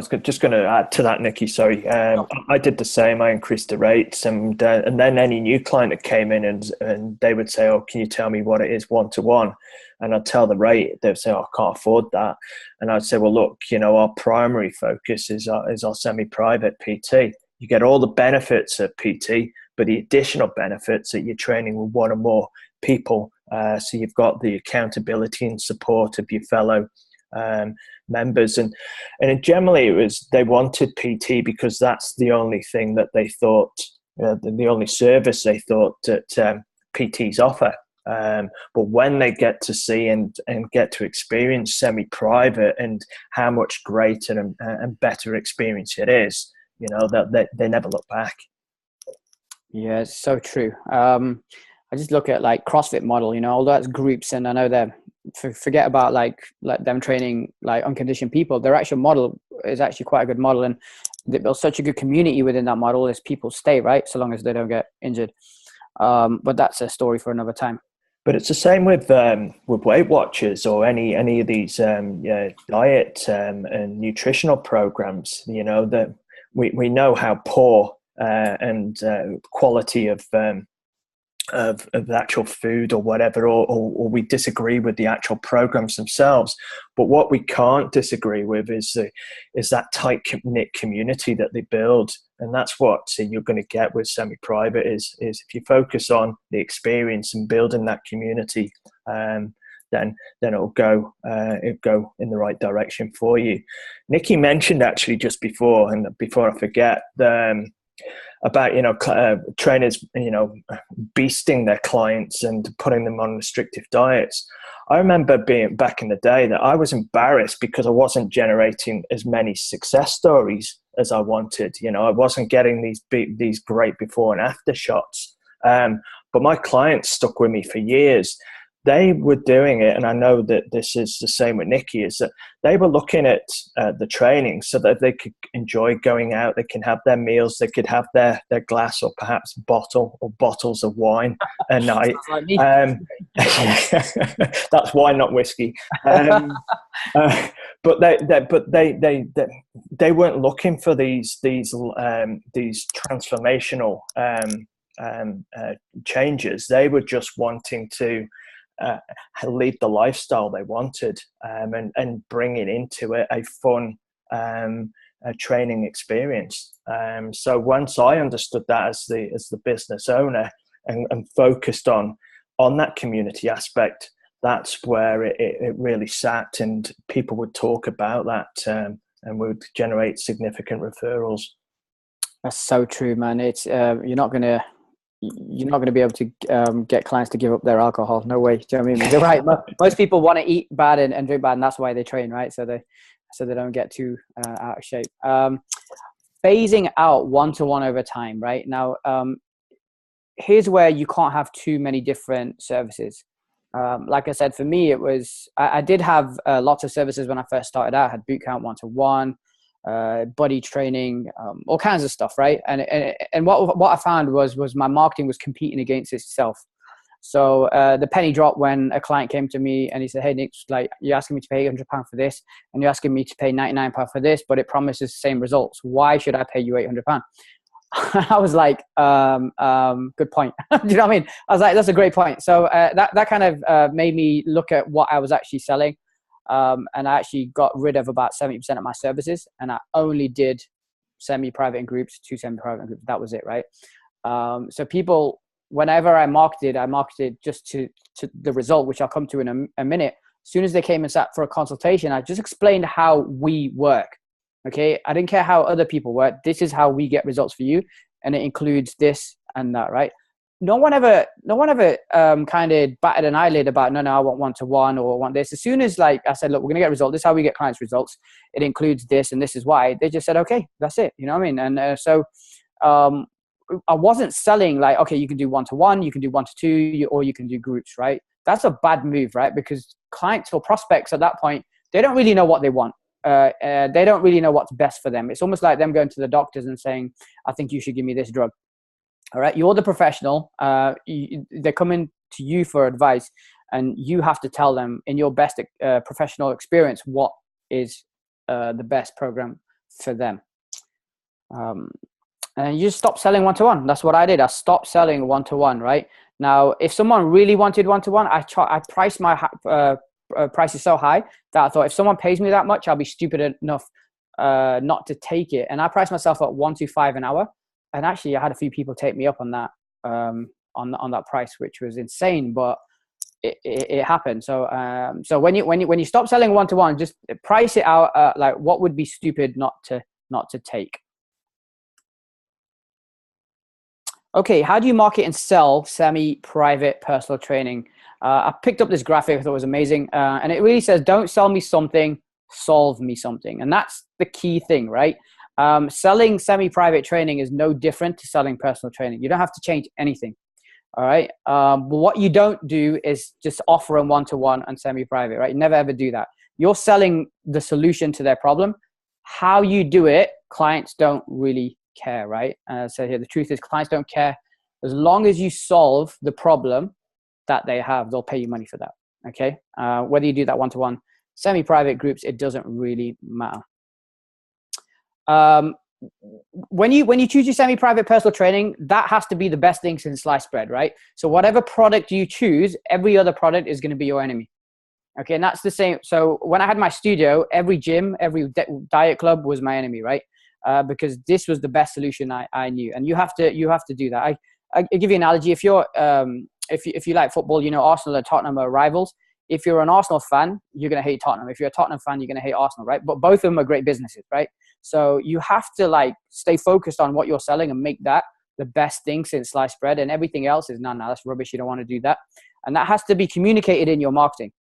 just going to add to that, Nikki. Sorry, I did the same. I increased the rates, and then any new client that came in and they would say, "Oh, can you tell me what it is one-to-one?" And I'd tell the rate. They'd say, "Oh, I can't afford that." And I'd say, "Well, look, our primary focus is our semi-private PT. You get all the benefits of PT, but the additional benefits that you're training with one or more people. So you've got the accountability and support of your fellow members, and generally it was they wanted PT because that's the only thing that they thought, the only service they thought that PTs offer. But when they get to see and get to experience semi-private and how much greater and better experience it is, that they never look back. Yeah, it's so true. I just look at like CrossFit model, although that's groups, and I know that forget about like them training like unconditioned people. Their actual model is actually quite a good model, and they build such a good community within that model as people stay, right? So long as they don't get injured. But that's a story for another time. But it's the same with Weight Watchers or any of these diet and nutritional programs. That we know how poor and quality of the actual food or whatever, or we disagree with the actual programs themselves. But what we can't disagree with is that tight-knit community that they build. And that's what you're going to get with semi-private is if you focus on the experience and building that community, then it'll go in the right direction for you. Nikki mentioned actually just before I forget, about trainers beasting their clients and putting them on restrictive diets. I remember being back in the day that I was embarrassed because I wasn't generating as many success stories as I wanted. I wasn't getting these great before and after shots. But my clients stuck with me for years. They were doing it, and I know that this is the same with Nikki, is that they were looking at the training so that they could enjoy going out, they can have their meals, they could have their glass or perhaps bottle or bottles of wine a night. That's wine, not whiskey. But they weren't looking for these transformational changes. They were just wanting to lead the lifestyle they wanted, and bring it into a fun training experience. So once I understood that as the business owner and focused on that community aspect, that's where it really sat, and people would talk about that and would generate significant referrals. That's so true, man. It's you're not going to be able to get clients to give up their alcohol. No way. Do you know what I mean? You're right. Most people want to eat bad and drink bad, and that's why they train, right? So they don't get too out of shape. Phasing out one-to-one over time, right? Now, here's where you can't have too many different services. Like I said, for me, it was, I did have lots of services when I first started out. I had boot camp, one-to-one, body training, all kinds of stuff, right? And what I found was my marketing was competing against itself. So the penny dropped when a client came to me and he said, "Hey, Nick, like, you're asking me to pay £800 for this, and you're asking me to pay £99 for this, but it promises the same results. Why should I pay you £800?" I was like, good point. Do you know what I mean? I was like, that's a great point. So that kind of made me look at what I was actually selling. And I actually got rid of about 70% of my services, and I only did semi-private and groups, 2 semi-private groups. That was it, right? So people, whenever I marketed just to the result, which I'll come to in a minute. As soon as they came and sat for a consultation, I just explained how we work. Okay, I didn't care how other people work. This is how we get results for you, and it includes this and that, right? No one ever kind of batted an eyelid about, no, I want one-to-one or I want this. As soon as, like I said, look, we're gonna get results. This is how we get clients results. It includes this, and this is why. They just said, okay, that's it. You know what I mean? And so I wasn't selling like, okay, you can do one-to-one, you can do one-to-two, or you can do groups, right? That's a bad move, right? Because clients or prospects at that point, they don't really know what they want. They don't really know what's best for them. It's almost like them going to the doctors and saying, I think you should give me this drug. All right. You're the professional. They're coming to you for advice, and you have to tell them in your best professional experience what is the best program for them. And you just stop selling one-to-one. That's what I did. I stopped selling one-to-one, right? Now, if someone really wanted one-to-one, I priced my price is so high that I thought, if someone pays me that much, I'll be stupid enough not to take it. And I priced myself at $125 an hour. And actually, I had a few people take me up on that on that price, which was insane, but it happened. So when you stop selling one-to-one, just price it out like what would be stupid not to take. Okay, how do you market and sell semi-private personal training? I picked up this graphic I thought was amazing, and it really says, don't sell me something, solve me something. And that's the key thing, right? Selling semi-private training is no different to selling personal training. You don't have to change anything, all right? But what you don't do is just offer them one-to-one and semi-private, right? You never ever do that. You're selling the solution to their problem. How you do it, clients don't really care, right? So here, the truth is, clients don't care. As long as you solve the problem that they have, they'll pay you money for that. Okay, whether you do that one-to-one, semi-private groups, it doesn't really matter. When you choose your semi-private personal training, that has to be the best thing since sliced bread, right? So whatever product you choose, every other product is going to be your enemy. Okay, and that's the same. So when I had my studio, every gym, every diet club was my enemy, right? Because this was the best solution I knew, and you have to do that. I give you an analogy. If you're if you like football, you know Arsenal and Tottenham are rivals. If you're an Arsenal fan, you're gonna hate Tottenham. If you're a Tottenham fan, you're gonna hate Arsenal, right? But both of them are great businesses, right? So you have to like stay focused on what you're selling and make that the best thing since sliced bread, and everything else is no, that's rubbish. You don't want to do that, and that has to be communicated in your marketing.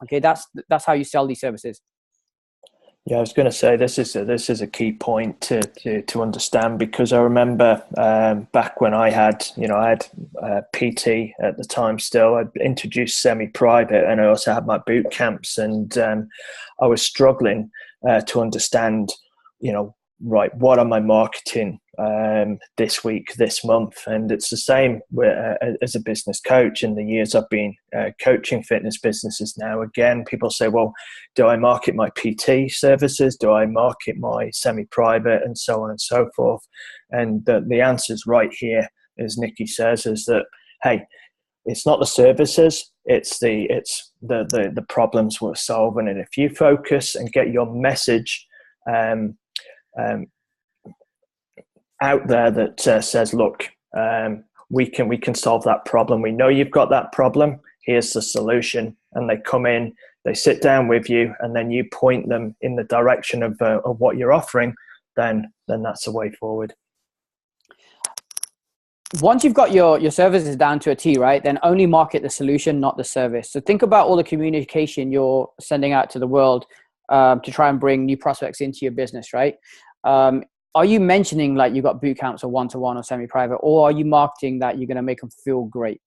Okay, that's how you sell these services. Yeah, I was going to say this is a key point to understand, because I remember back when I had PT at the time. Still, I'd introduced semi-private, and I also had my boot camps, and I was struggling to understand, right, what am I marketing this week, this month? And it's the same as a business coach. In the years I've been coaching fitness businesses now, again, people say, well, do I market my PT services? Do I market my semi-private, and so on and so forth? And the answer's right here, as Nikki says, is that, hey, it's not the services, it's the problems we're solving. And if you focus and get your message out there that says, look, we can solve that problem. We know you've got that problem. Here's the solution. And they come in, they sit down with you, and then you point them in the direction of what you're offering. Then that's the way forward. Once you've got your services down to a T, right, then only market the solution, not the service. So think about all the communication you're sending out to the world to try and bring new prospects into your business, right? Are you mentioning like you got boot camps or one-to-one or semi-private, or are you marketing that you're going to make them feel great?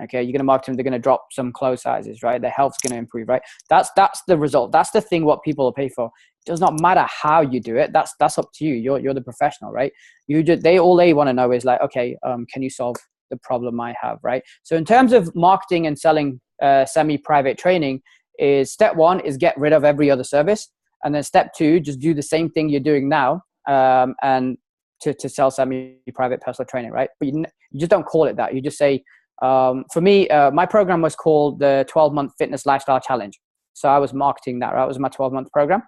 Okay, you're going to market them, they're going to drop some clothes sizes, right? Their health's going to improve, right? That's the result. That's the thing what people will pay for. It does not matter how you do it. That's up to you. You're the professional, right? They want to know is like, okay, can you solve the problem I have, right? So in terms of marketing and selling semi-private training, is step one is get rid of every other service, and then step two, just do the same thing you're doing now, and to sell semi-private personal training, right? But you just don't call it that. You just say, for me, my program was called the 12-month Fitness Lifestyle Challenge. So I was marketing that, right? It was my 12-month program.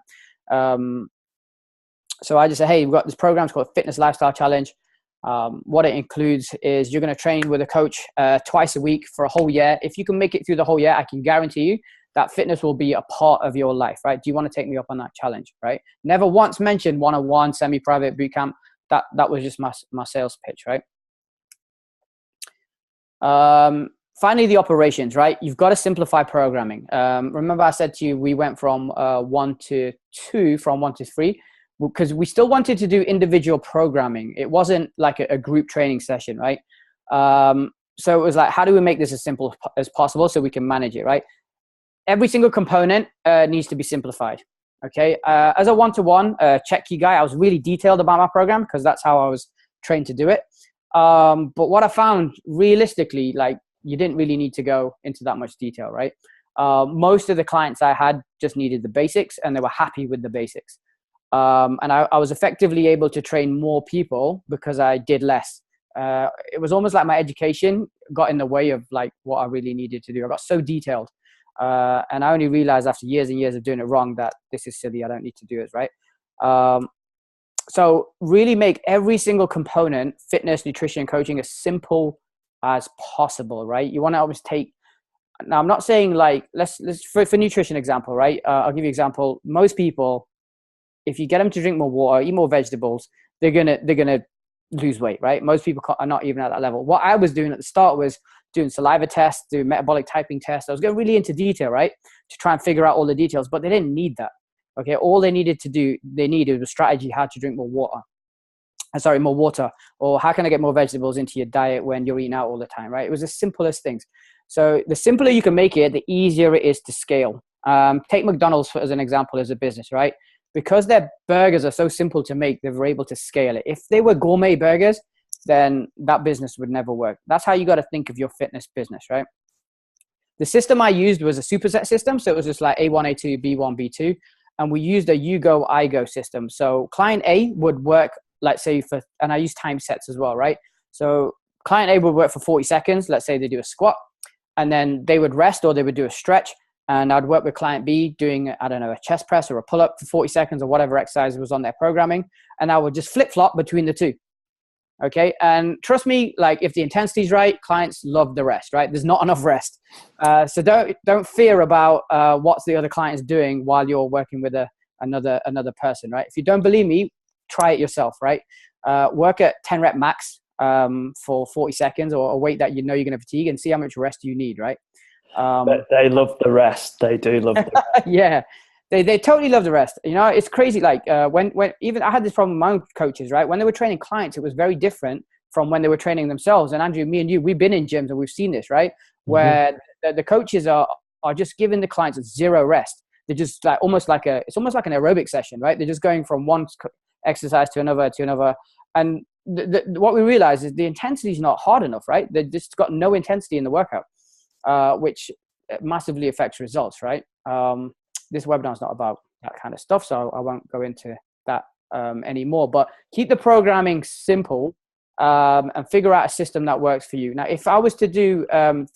So I just said, hey, we've got this program called Fitness Lifestyle Challenge. What it includes is you're going to train with a coach twice a week for a whole year. If you can make it through the whole year, I can guarantee you that fitness will be a part of your life, right? Do you want to take me up on that challenge, right? Never once mentioned one-on-one, semi-private boot camp. That was just my sales pitch, right? Finally, the operations, right? You've got to simplify programming. Remember I said to you, we went from 1 to 2, from 1 to 3, because we still wanted to do individual programming. It wasn't like a group training session, right? So it was like, how do we make this as simple as possible so we can manage it, right? Every single component needs to be simplified. Okay. As a one-to-one check key guy, I was really detailed about my program because that's how I was trained to do it. But what I found realistically, like, you didn't really need to go into that much detail, right? Most of the clients I had just needed the basics and they were happy with the basics. And I was effectively able to train more people because I did less. It was almost like my education got in the way of like what I really needed to do. I got so detailed. And I only realized after years and years of doing it wrong that this is silly. I don't need to do it, right? So really make every single component, fitness, nutrition, coaching, as simple as possible, right? You want to always take, now I'm not saying like, let's for nutrition example, right? I'll give you an example. Most people, if you get them to drink more water, eat more vegetables, they're gonna lose weight, right? Most people are not even at that level. What I was doing at the start was doing saliva tests, doing metabolic typing tests. I was going really into detail, right? To try and figure out all the details, but they didn't need that. Okay. All they needed to do, they needed a strategy how to drink more water. More water, or how can I get more vegetables into your diet when you're eating out all the time, right? It was the simplest things. So the simpler you can make it, the easier it is to scale. Take McDonald's as an example as a business, right? Because their burgers are so simple to make, they were able to scale it. If they were gourmet burgers, then that business would never work. That's how you got to think of your fitness business, right? The system I used was a superset system. So it was just like A1, A2, B1, B2. And we used a you go, I go system. So client A would work, let's say and I use time sets as well, right? So client A would work for 40 seconds. Let's say they do a squat and then they would rest or they would do a stretch. And I'd work with client B doing, I don't know, a chest press or a pull-up for 40 seconds or whatever exercise was on their programming. And I would just flip-flop between the two. Okay. And trust me, like if the intensity is right, clients love the rest, right? There's not enough rest. So don't fear about what the other client is doing while you're working with another person, right? If you don't believe me, try it yourself, right? Work at 10 rep max for 40 seconds or a weight that you know you're going to fatigue and see how much rest you need, right? But they love the rest. They do love the rest. Yeah. They totally love the rest. You know, it's crazy. Like when even I had this problem with my own coaches, right? When they were training clients, it was very different from when they were training themselves. And Andrew, me and you, we've been in gyms and we've seen this, right? Where the coaches are just giving the clients zero rest. They're just like it's almost like an aerobic session, right? They're just going from one exercise to another. And what we realize is the intensity is not hard enough, right? They just got no intensity in the workout, which massively affects results, right? This webinar is not about that kind of stuff, so I won't go into that anymore. But keep the programming simple and figure out a system that works for you. Now, if I was to do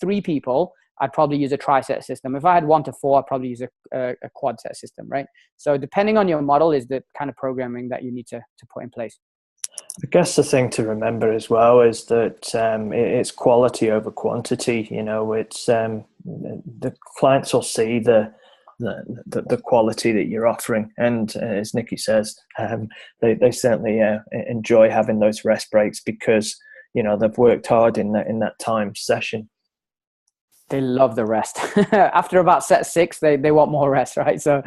3 people, I'd probably use a tri-set system. If I had 1 to 4, I'd probably use a quad set system, right? So depending on your model is the kind of programming that you need to put in place. I guess the thing to remember as well is that it's quality over quantity. You know, it's the clients will see the quality that you're offering, and as Nikki says, they certainly enjoy having those rest breaks because you know they've worked hard in that time session. They love the rest. After about set 6, they want more rest, right? So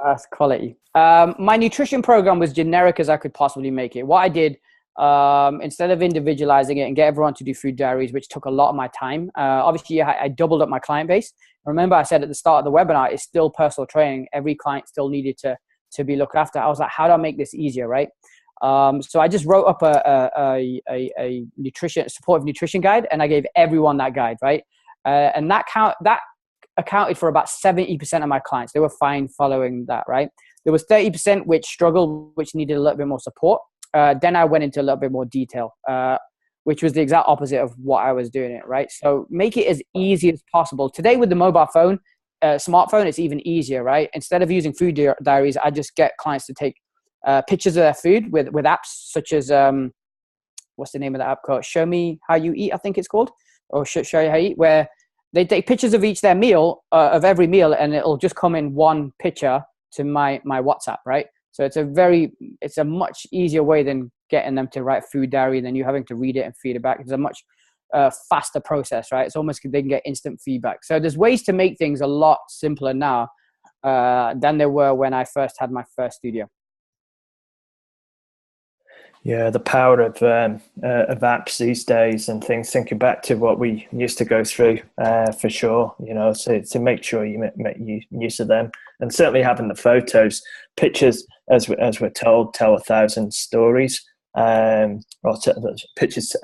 that's quality. My nutrition program was generic as I could possibly make it. What I did, instead of individualizing it and get everyone to do food diaries, which took a lot of my time. Obviously, I doubled up my client base. Remember, I said at the start of the webinar, it's still personal training. Every client still needed to be looked after. I was like, how do I make this easier, right? So I just wrote up a nutrition supportive nutrition guide, and I gave everyone that guide, right? And that accounted for about 70% of my clients. They were fine following that, right? There was 30% which struggled, which needed a little bit more support. Then I went into a little bit more detail, which was the exact opposite of what I was doing it, right? So make it as easy as possible. Today with the mobile phone, smartphone, it's even easier, right? Instead of using food diaries, I just get clients to take pictures of their food with apps such as, what's the name of the app called? Show Me How You Eat, I think it's called, or Show You How You Eat, where they take pictures of each their meal, of every meal, and it'll just come in one picture to my WhatsApp, right? So it's a much easier way than getting them to write food diary than you having to read it and feed it back. It's a much faster process, right? It's almost, they can get instant feedback. So there's ways to make things a lot simpler now than there were when I first had my first studio. Yeah, the power of apps these days and things. Thinking back to what we used to go through, for sure. You know, so to make sure you make use of them, and certainly having the photos, pictures, as we're told, tell 1,000 stories. Pictures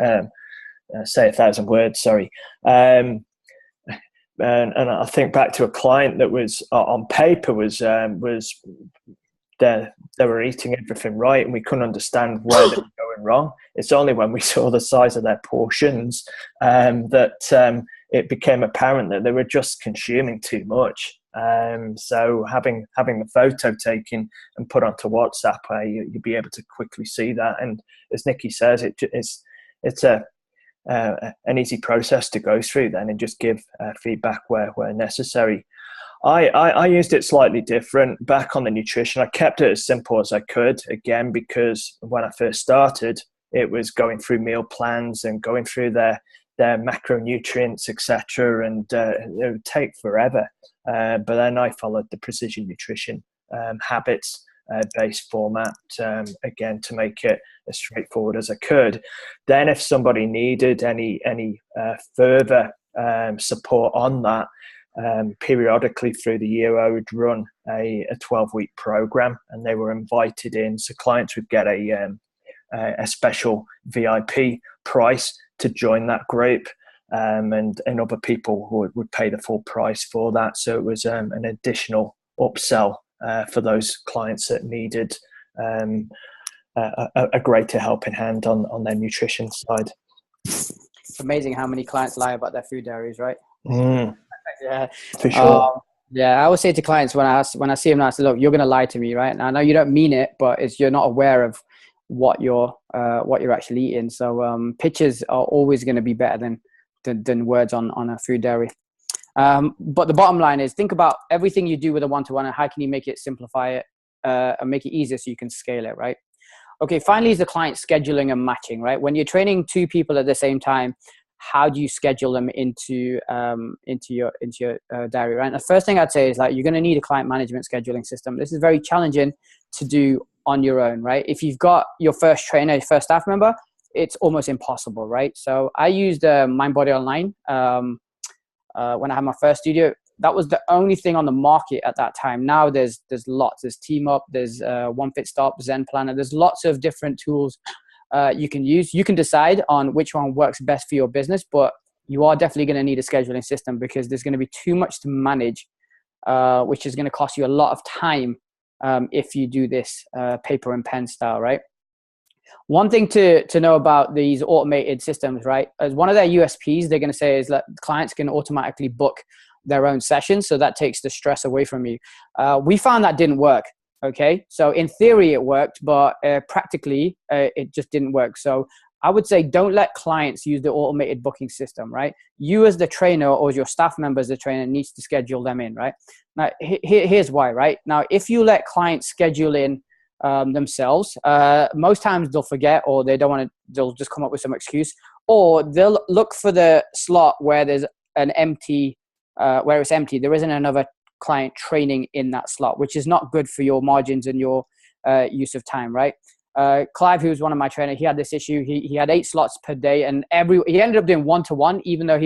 say 1,000 words. Sorry. And I think back to a client that was on paper was they were eating everything right, and we couldn't understand where they were going wrong. It's only when we saw the size of their portions that it became apparent that they were just consuming too much. So having the photo taken and put onto WhatsApp, you'll be able to quickly see that. And as Nikki says, it's an easy process to go through then, and just give feedback where necessary. I used it slightly different back on the nutrition. I kept it as simple as I could, again, because when I first started, it was going through meal plans and going through their macronutrients, etc., and it would take forever. But then I followed the precision nutrition habits based format, again, to make it as straightforward as I could. Then if somebody needed any further support on that, periodically through the year, I would run a 12-week program, and they were invited in. So clients would get a special VIP price to join that group, and other people would pay the full price for that. So it was an additional upsell for those clients that needed a greater helping hand on their nutrition side. It's amazing how many clients lie about their food diaries, right? Yeah, for sure. Yeah, I always say to clients when I see them, I say, look, you're going to lie to me, right? And I know you don't mean it, but you're not aware of what you're actually eating. So pictures are always going to be better than words on a food diary. But the bottom line is, think about everything you do with a one-to-one and how can you make it, simplify it, and make it easier so you can scale it, right? Okay, finally is the client scheduling and matching, right? When you're training two people at the same time, how do you schedule them into your diary, right? And the first thing I'd say is that you're going to need a client management scheduling system. This is very challenging to do on your own, right? If you've got your first trainer, your first staff member, it's almost impossible, right? So I used MindBody Online when I had my first studio. That was the only thing on the market at that time. Now there's lots. There's TeamUp, there's OneFitStop, Zen Planner. There's lots of different tools you can use. You can decide on which one works best for your business, but you are definitely going to need a scheduling system because there's going to be too much to manage, which is going to cost you a lot of time if you do this paper and pen style, right? One thing to know about these automated systems, right? As one of their USPs, they're going to say is that clients can automatically book their own sessions. So that takes the stress away from you. We found that didn't work. Okay. So in theory it worked, but practically it just didn't work. So I would say don't let clients use the automated booking system, right? You as the trainer or your staff member as the trainer needs to schedule them in, right? Now, here's why, right? Now, if you let clients schedule in themselves, most times they'll forget or they don't want to, they'll just come up with some excuse, or they'll look for the slot where there's an empty, where it's empty. There isn't another client training in that slot, which is not good for your margins and your use of time, right? Clive, who was one of my trainers, he had this issue. He had 8 slots per day, and he ended up doing 1-to-1, even though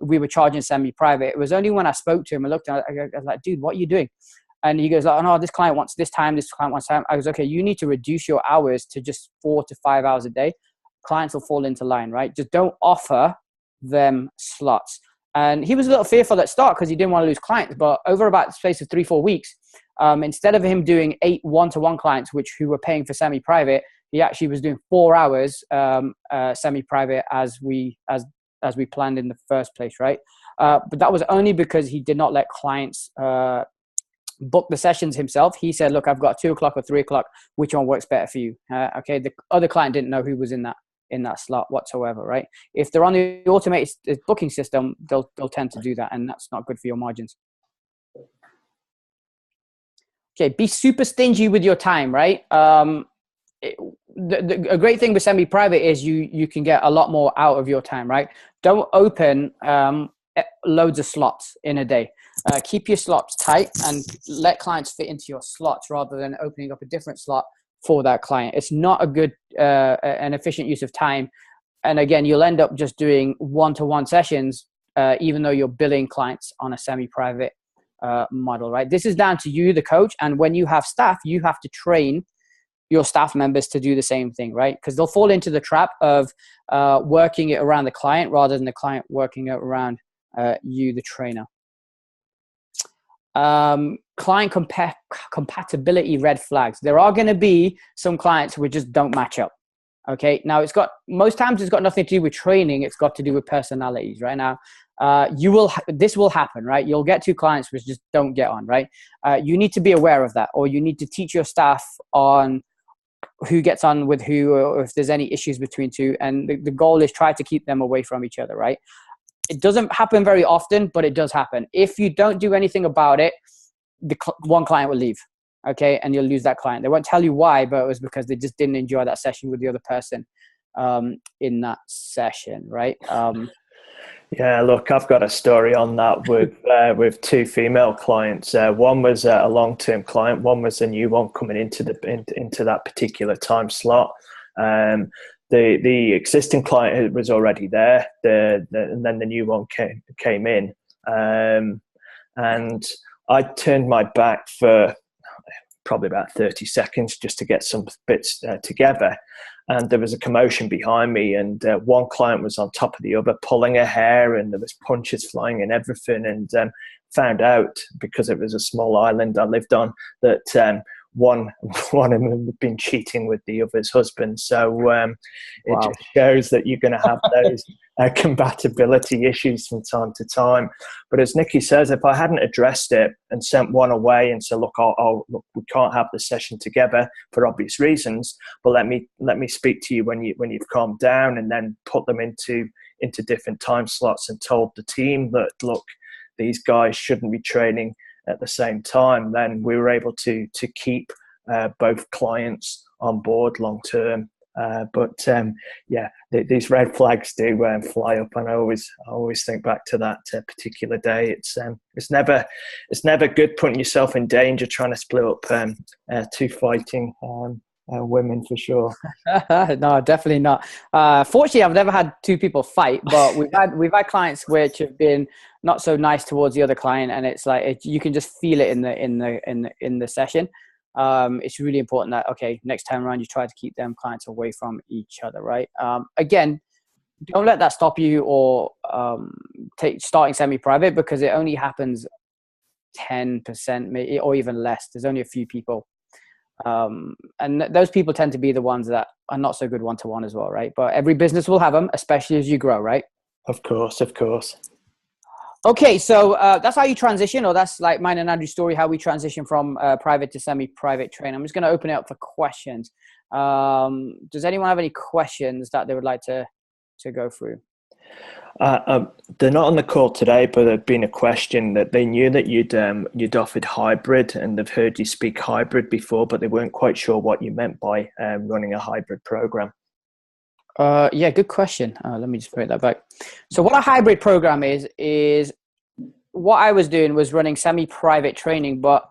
we were charging semi-private. It was only when I spoke to him and looked at him, I was like, dude, what are you doing? And he goes, like, oh no, this client wants this time, this client wants time. I was okay, you need to reduce your hours to just 4 to 5 hours a day. Clients will fall into line, right? Just don't offer them slots. And he was a little fearful at start because he didn't want to lose clients. But over about the space of 3-4 weeks, instead of him doing 8 1-to-1 clients, who were paying for semi-private, he actually was doing 4 hours semi-private as we planned in the first place, right? But that was only because he did not let clients book the sessions himself. He said, look, I've got 2 o'clock or 3 o'clock. Which one works better for you? Okay. The other client didn't know who was in that slot whatsoever, right? If they're on the automated booking system, they'll tend to do that, and that's not good for your margins. Okay, be super stingy with your time, right? A great thing with semi-private is you can get a lot more out of your time, right? Don't open loads of slots in a day. Keep your slots tight and let clients fit into your slots rather than opening up a different slot for that client. It's not a good an efficient use of time. And again, you'll end up just doing 1-to-1 sessions, even though you're billing clients on a semi-private model, right? This is down to you, the coach. And when you have staff, you have to train your staff members to do the same thing, right? Because they'll fall into the trap of working it around the client rather than the client working it around you, the trainer. Client compatibility red flags. There are going to be some clients who just don't match up. Okay. Now most times it's got nothing to do with training. It's got to do with personalities right now. This will happen, right? You'll get 2 clients which just don't get on, right? You need to be aware of that, or you need to teach your staff on who gets on with who, or if there's any issues between 2. And the goal is try to keep them away from each other, right? It doesn't happen very often, but it does happen. If you don't do anything about it, one client will leave, okay? And you'll lose that client. They won't tell you why, but it was because they just didn't enjoy that session with the other person in that session, right? Yeah, look, I've got a story on that with 2 female clients. One was a long-term client. One was a new one coming into that particular time slot. The existing client was already there, and then the new one came in, and I turned my back for probably about 30 seconds just to get some bits together. And there was a commotion behind me, and one client was on top of the other, pulling her hair, and there was punches flying and everything. And found out, because it was a small island I lived on, that one of them had been cheating with the other's husband. So it just shows that you're going to have those compatibility issues from time to time. But as Nikki says, if I hadn't addressed it and sent one away and said, look, look, we can't have the session together for obvious reasons, but let me speak to you when you've calmed down, and then put them into different time slots and told the team that, look, these guys shouldn't be training at the same time, then we were able to keep both clients on board long term. These red flags do fly up, and I always think back to that particular day. It's never good putting yourself in danger trying to split up 2 fighting women, for sure. No, definitely not. Fortunately, I've never had 2 people fight, but we've had clients which have been not so nice towards the other client, and it's like you can just feel it in the session. It's really important that, okay, next time around you try to keep them clients away from each other, right? Again, don't let that stop you or starting semi-private, because it only happens 10% or even less. There's only a few people. And those people tend to be the ones that are not so good one-to-one as well, right? But every business will have them, especially as you grow, right? Of course. Okay, so that's how you transition, or that's like mine and Andrew's story, how we transition from private to semi-private training. I'm just going to open it up for questions. Does anyone have any questions that they would like to go through? They're not on the call today, but there'd been a question that they knew that you'd offered hybrid, and they've heard you speak hybrid before, but they weren't quite sure what you meant by running a hybrid program. Yeah, good question. Let me just bring that back. So what a hybrid program is what I was doing was running semi-private training, but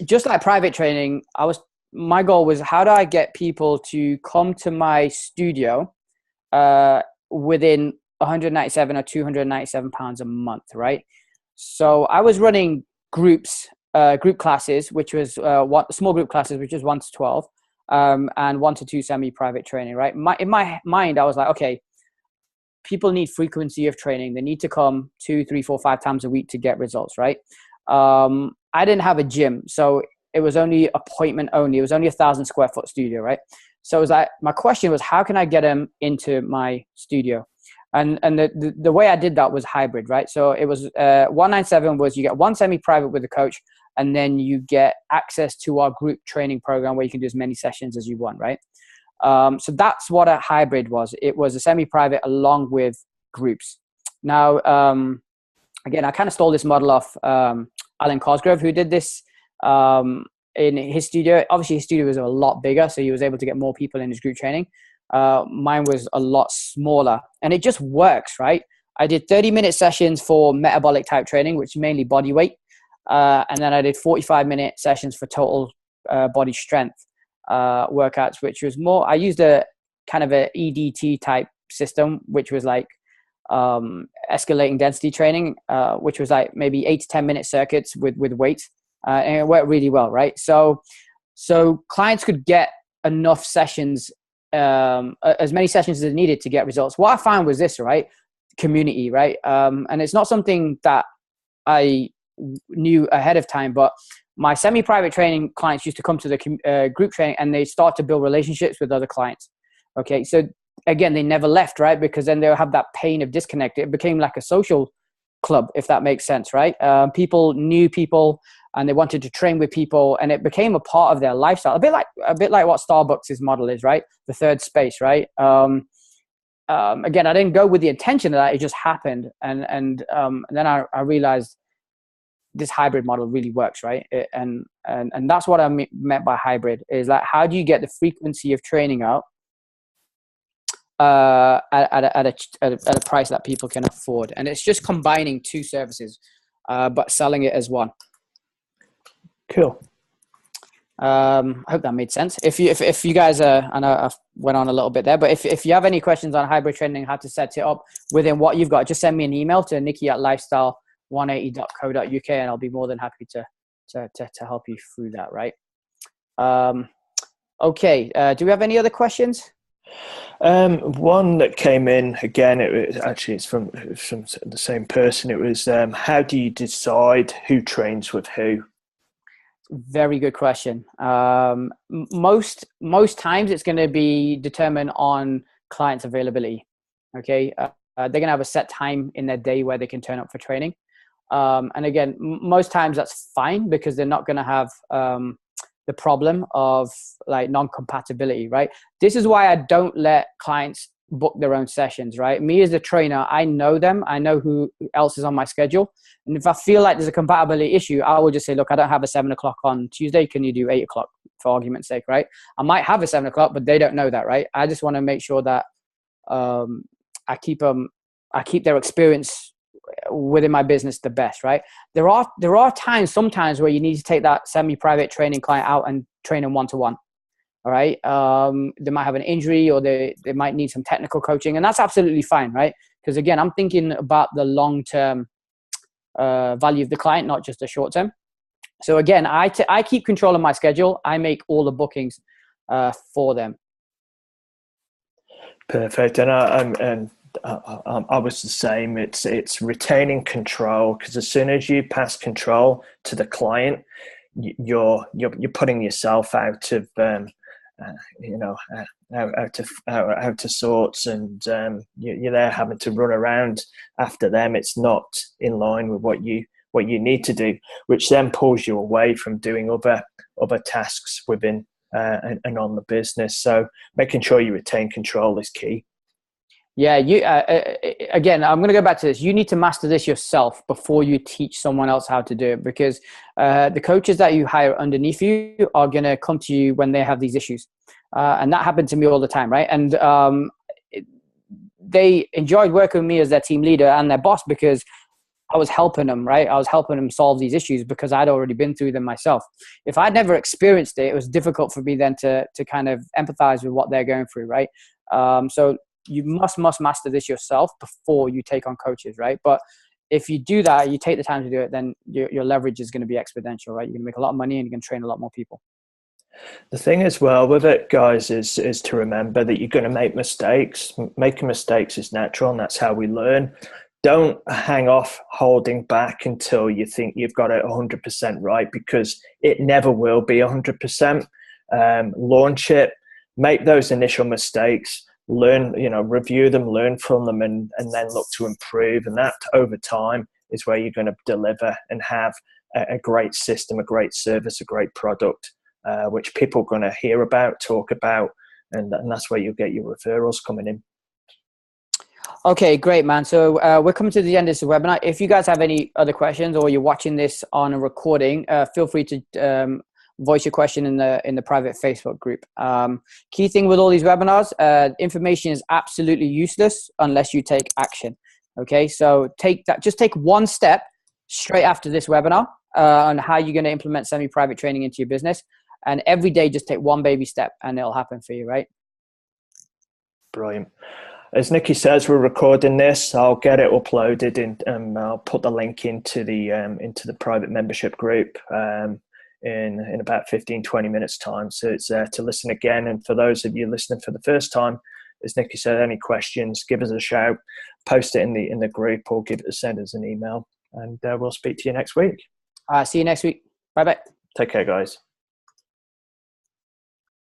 just like private training, I was my goal was, how do I get people to come to my studio within 197 or 297 pounds a month, right? So I was running group classes, which was small group classes, which was 1 to 12, and 1 to 2 semi-private training, right? In my mind, I was like, okay, people need frequency of training. They need to come 2, 3, 4, 5 times a week to get results, right? I didn't have a gym, so it was only appointment only. It was only 1,000 square foot studio, right? So it was like, my question was, how can I get them into my studio? And the way I did that was hybrid, right? So it was 197 was, you get one semi-private with a coach, and then you get access to our group training program where you can do as many sessions as you want, right? So that's what a hybrid was. It was a semi-private along with groups. Now, again, I kind of stole this model off Alan Cosgrove, who did this in his studio. Obviously, his studio was a lot bigger, so he was able to get more people in his group training. Mine was a lot smaller, and it just works, right? I did 30-minute sessions for metabolic type training, which is mainly body weight. And then I did 45-minute sessions for total body strength workouts, which was more, I used a kind of a EDT type system, which was like escalating density training, which was like maybe 8 to 10 minute circuits with weight. And it worked really well, right? So clients could get enough sessions, as many sessions as they needed to get results. What I found was this, right? Community, right? And it's not something that I knew ahead of time, but my semi-private training clients used to come to the group training, and they start to build relationships with other clients. Okay, so again, they never left, right? Because then they'll have that pain of disconnect. It became like a social club, if that makes sense, right? People knew people, and they wanted to train with people, and it became a part of their lifestyle. A bit like what Starbucks' model is, right? The third space, right? Again, I didn't go with the intention of that; it just happened, and then I realized this hybrid model really works, right? And that's what I meant by hybrid, is like, how do you get the frequency of training out at a price that people can afford? And it's just combining two services, but selling it as one. Cool. I hope that made sense. If you guys I know I went on a little bit there, but if you have any questions on hybrid training, how to set it up within what you've got, just send me an email to nikki@lifestyle180.co.uk, and I'll be more than happy to help you through that, right? Okay. Do we have any other questions? One that came in again, it's from the same person. It was, how do you decide who trains with who? Very good question. Most times it's going to be determined on clients' availability. Okay. They're going to have a set time in their day where they can turn up for training. And again, most times that's fine, because they're not going to have the problem of like non-compatibility, right? This is why I don't let clients book their own sessions, right? Me as a trainer, I know them. I know who else is on my schedule. And if I feel like there's a compatibility issue, I will just say, look, I don't have a 7 o'clock on Tuesday. Can you do 8 o'clock, for argument's sake, right? I might have a 7 o'clock, but they don't know that, right? I just want to make sure that I keep their experience within my business the best, right? There are times, sometimes, where you need to take that semi-private training client out and train them one-to-one. All right. They might have an injury, or they might need some technical coaching, and that's absolutely fine, right? Because again, I'm thinking about the long-term value of the client, not just the short-term. So again, I keep control of my schedule. I make all the bookings for them. Perfect. And I was the same. It's retaining control, because as soon as you pass control to the client, you're putting yourself out of out of sorts, and you're there having to run around after them. It's not in line with what you need to do, which then pulls you away from doing other tasks within and on the business. So making sure you retain control is key. Yeah, you again, I'm going to go back to this. You need to master this yourself before you teach someone else how to do it, because the coaches that you hire underneath you are going to come to you when they have these issues. And that happened to me all the time, right? And they enjoyed working with me as their team leader and their boss, because I was helping them, right? I was helping them solve these issues because I'd already been through them myself. If I'd never experienced it, it was difficult for me then to kind of empathize with what they're going through, right? So you must master this yourself before you take on coaches, right? But if you do that, you take the time to do it, then your leverage is going to be exponential, right? You're going to make a lot of money and you can train a lot more people. The thing as well with it, guys, is to remember that you're going to make mistakes. Making mistakes is natural, and that's how we learn. Don't hang off holding back until you think you've got it 100% right, because it never will be 100%. Launch it, make those initial mistakes, learn, review them, learn from them, and then look to improve. And that over time is where you're going to deliver and have a great system, a great service, a great product, which people are going to hear about, talk about, and that's where you'll get your referrals coming in. Okay, great, man. So we're coming to the end of this webinar. If you guys have any other questions or you're watching this on a recording, feel free to voice your question in the private Facebook group. Key thing with all these webinars, information is absolutely useless unless you take action. Okay, so just take one step straight after this webinar on how you're going to implement semi-private training into your business. And every day, just take one baby step and it'll happen for you, right? Brilliant. As Nikki says, we're recording this. I'll get it uploaded and I'll put the link into the private membership group in about 15-20 minutes time. So it's there to listen again. And for those of you listening for the first time, as Nikki said, any questions, give us a shout, post it in the group, or send us an email, and we'll speak to you next week. See you next week. Bye-bye. Take care, guys.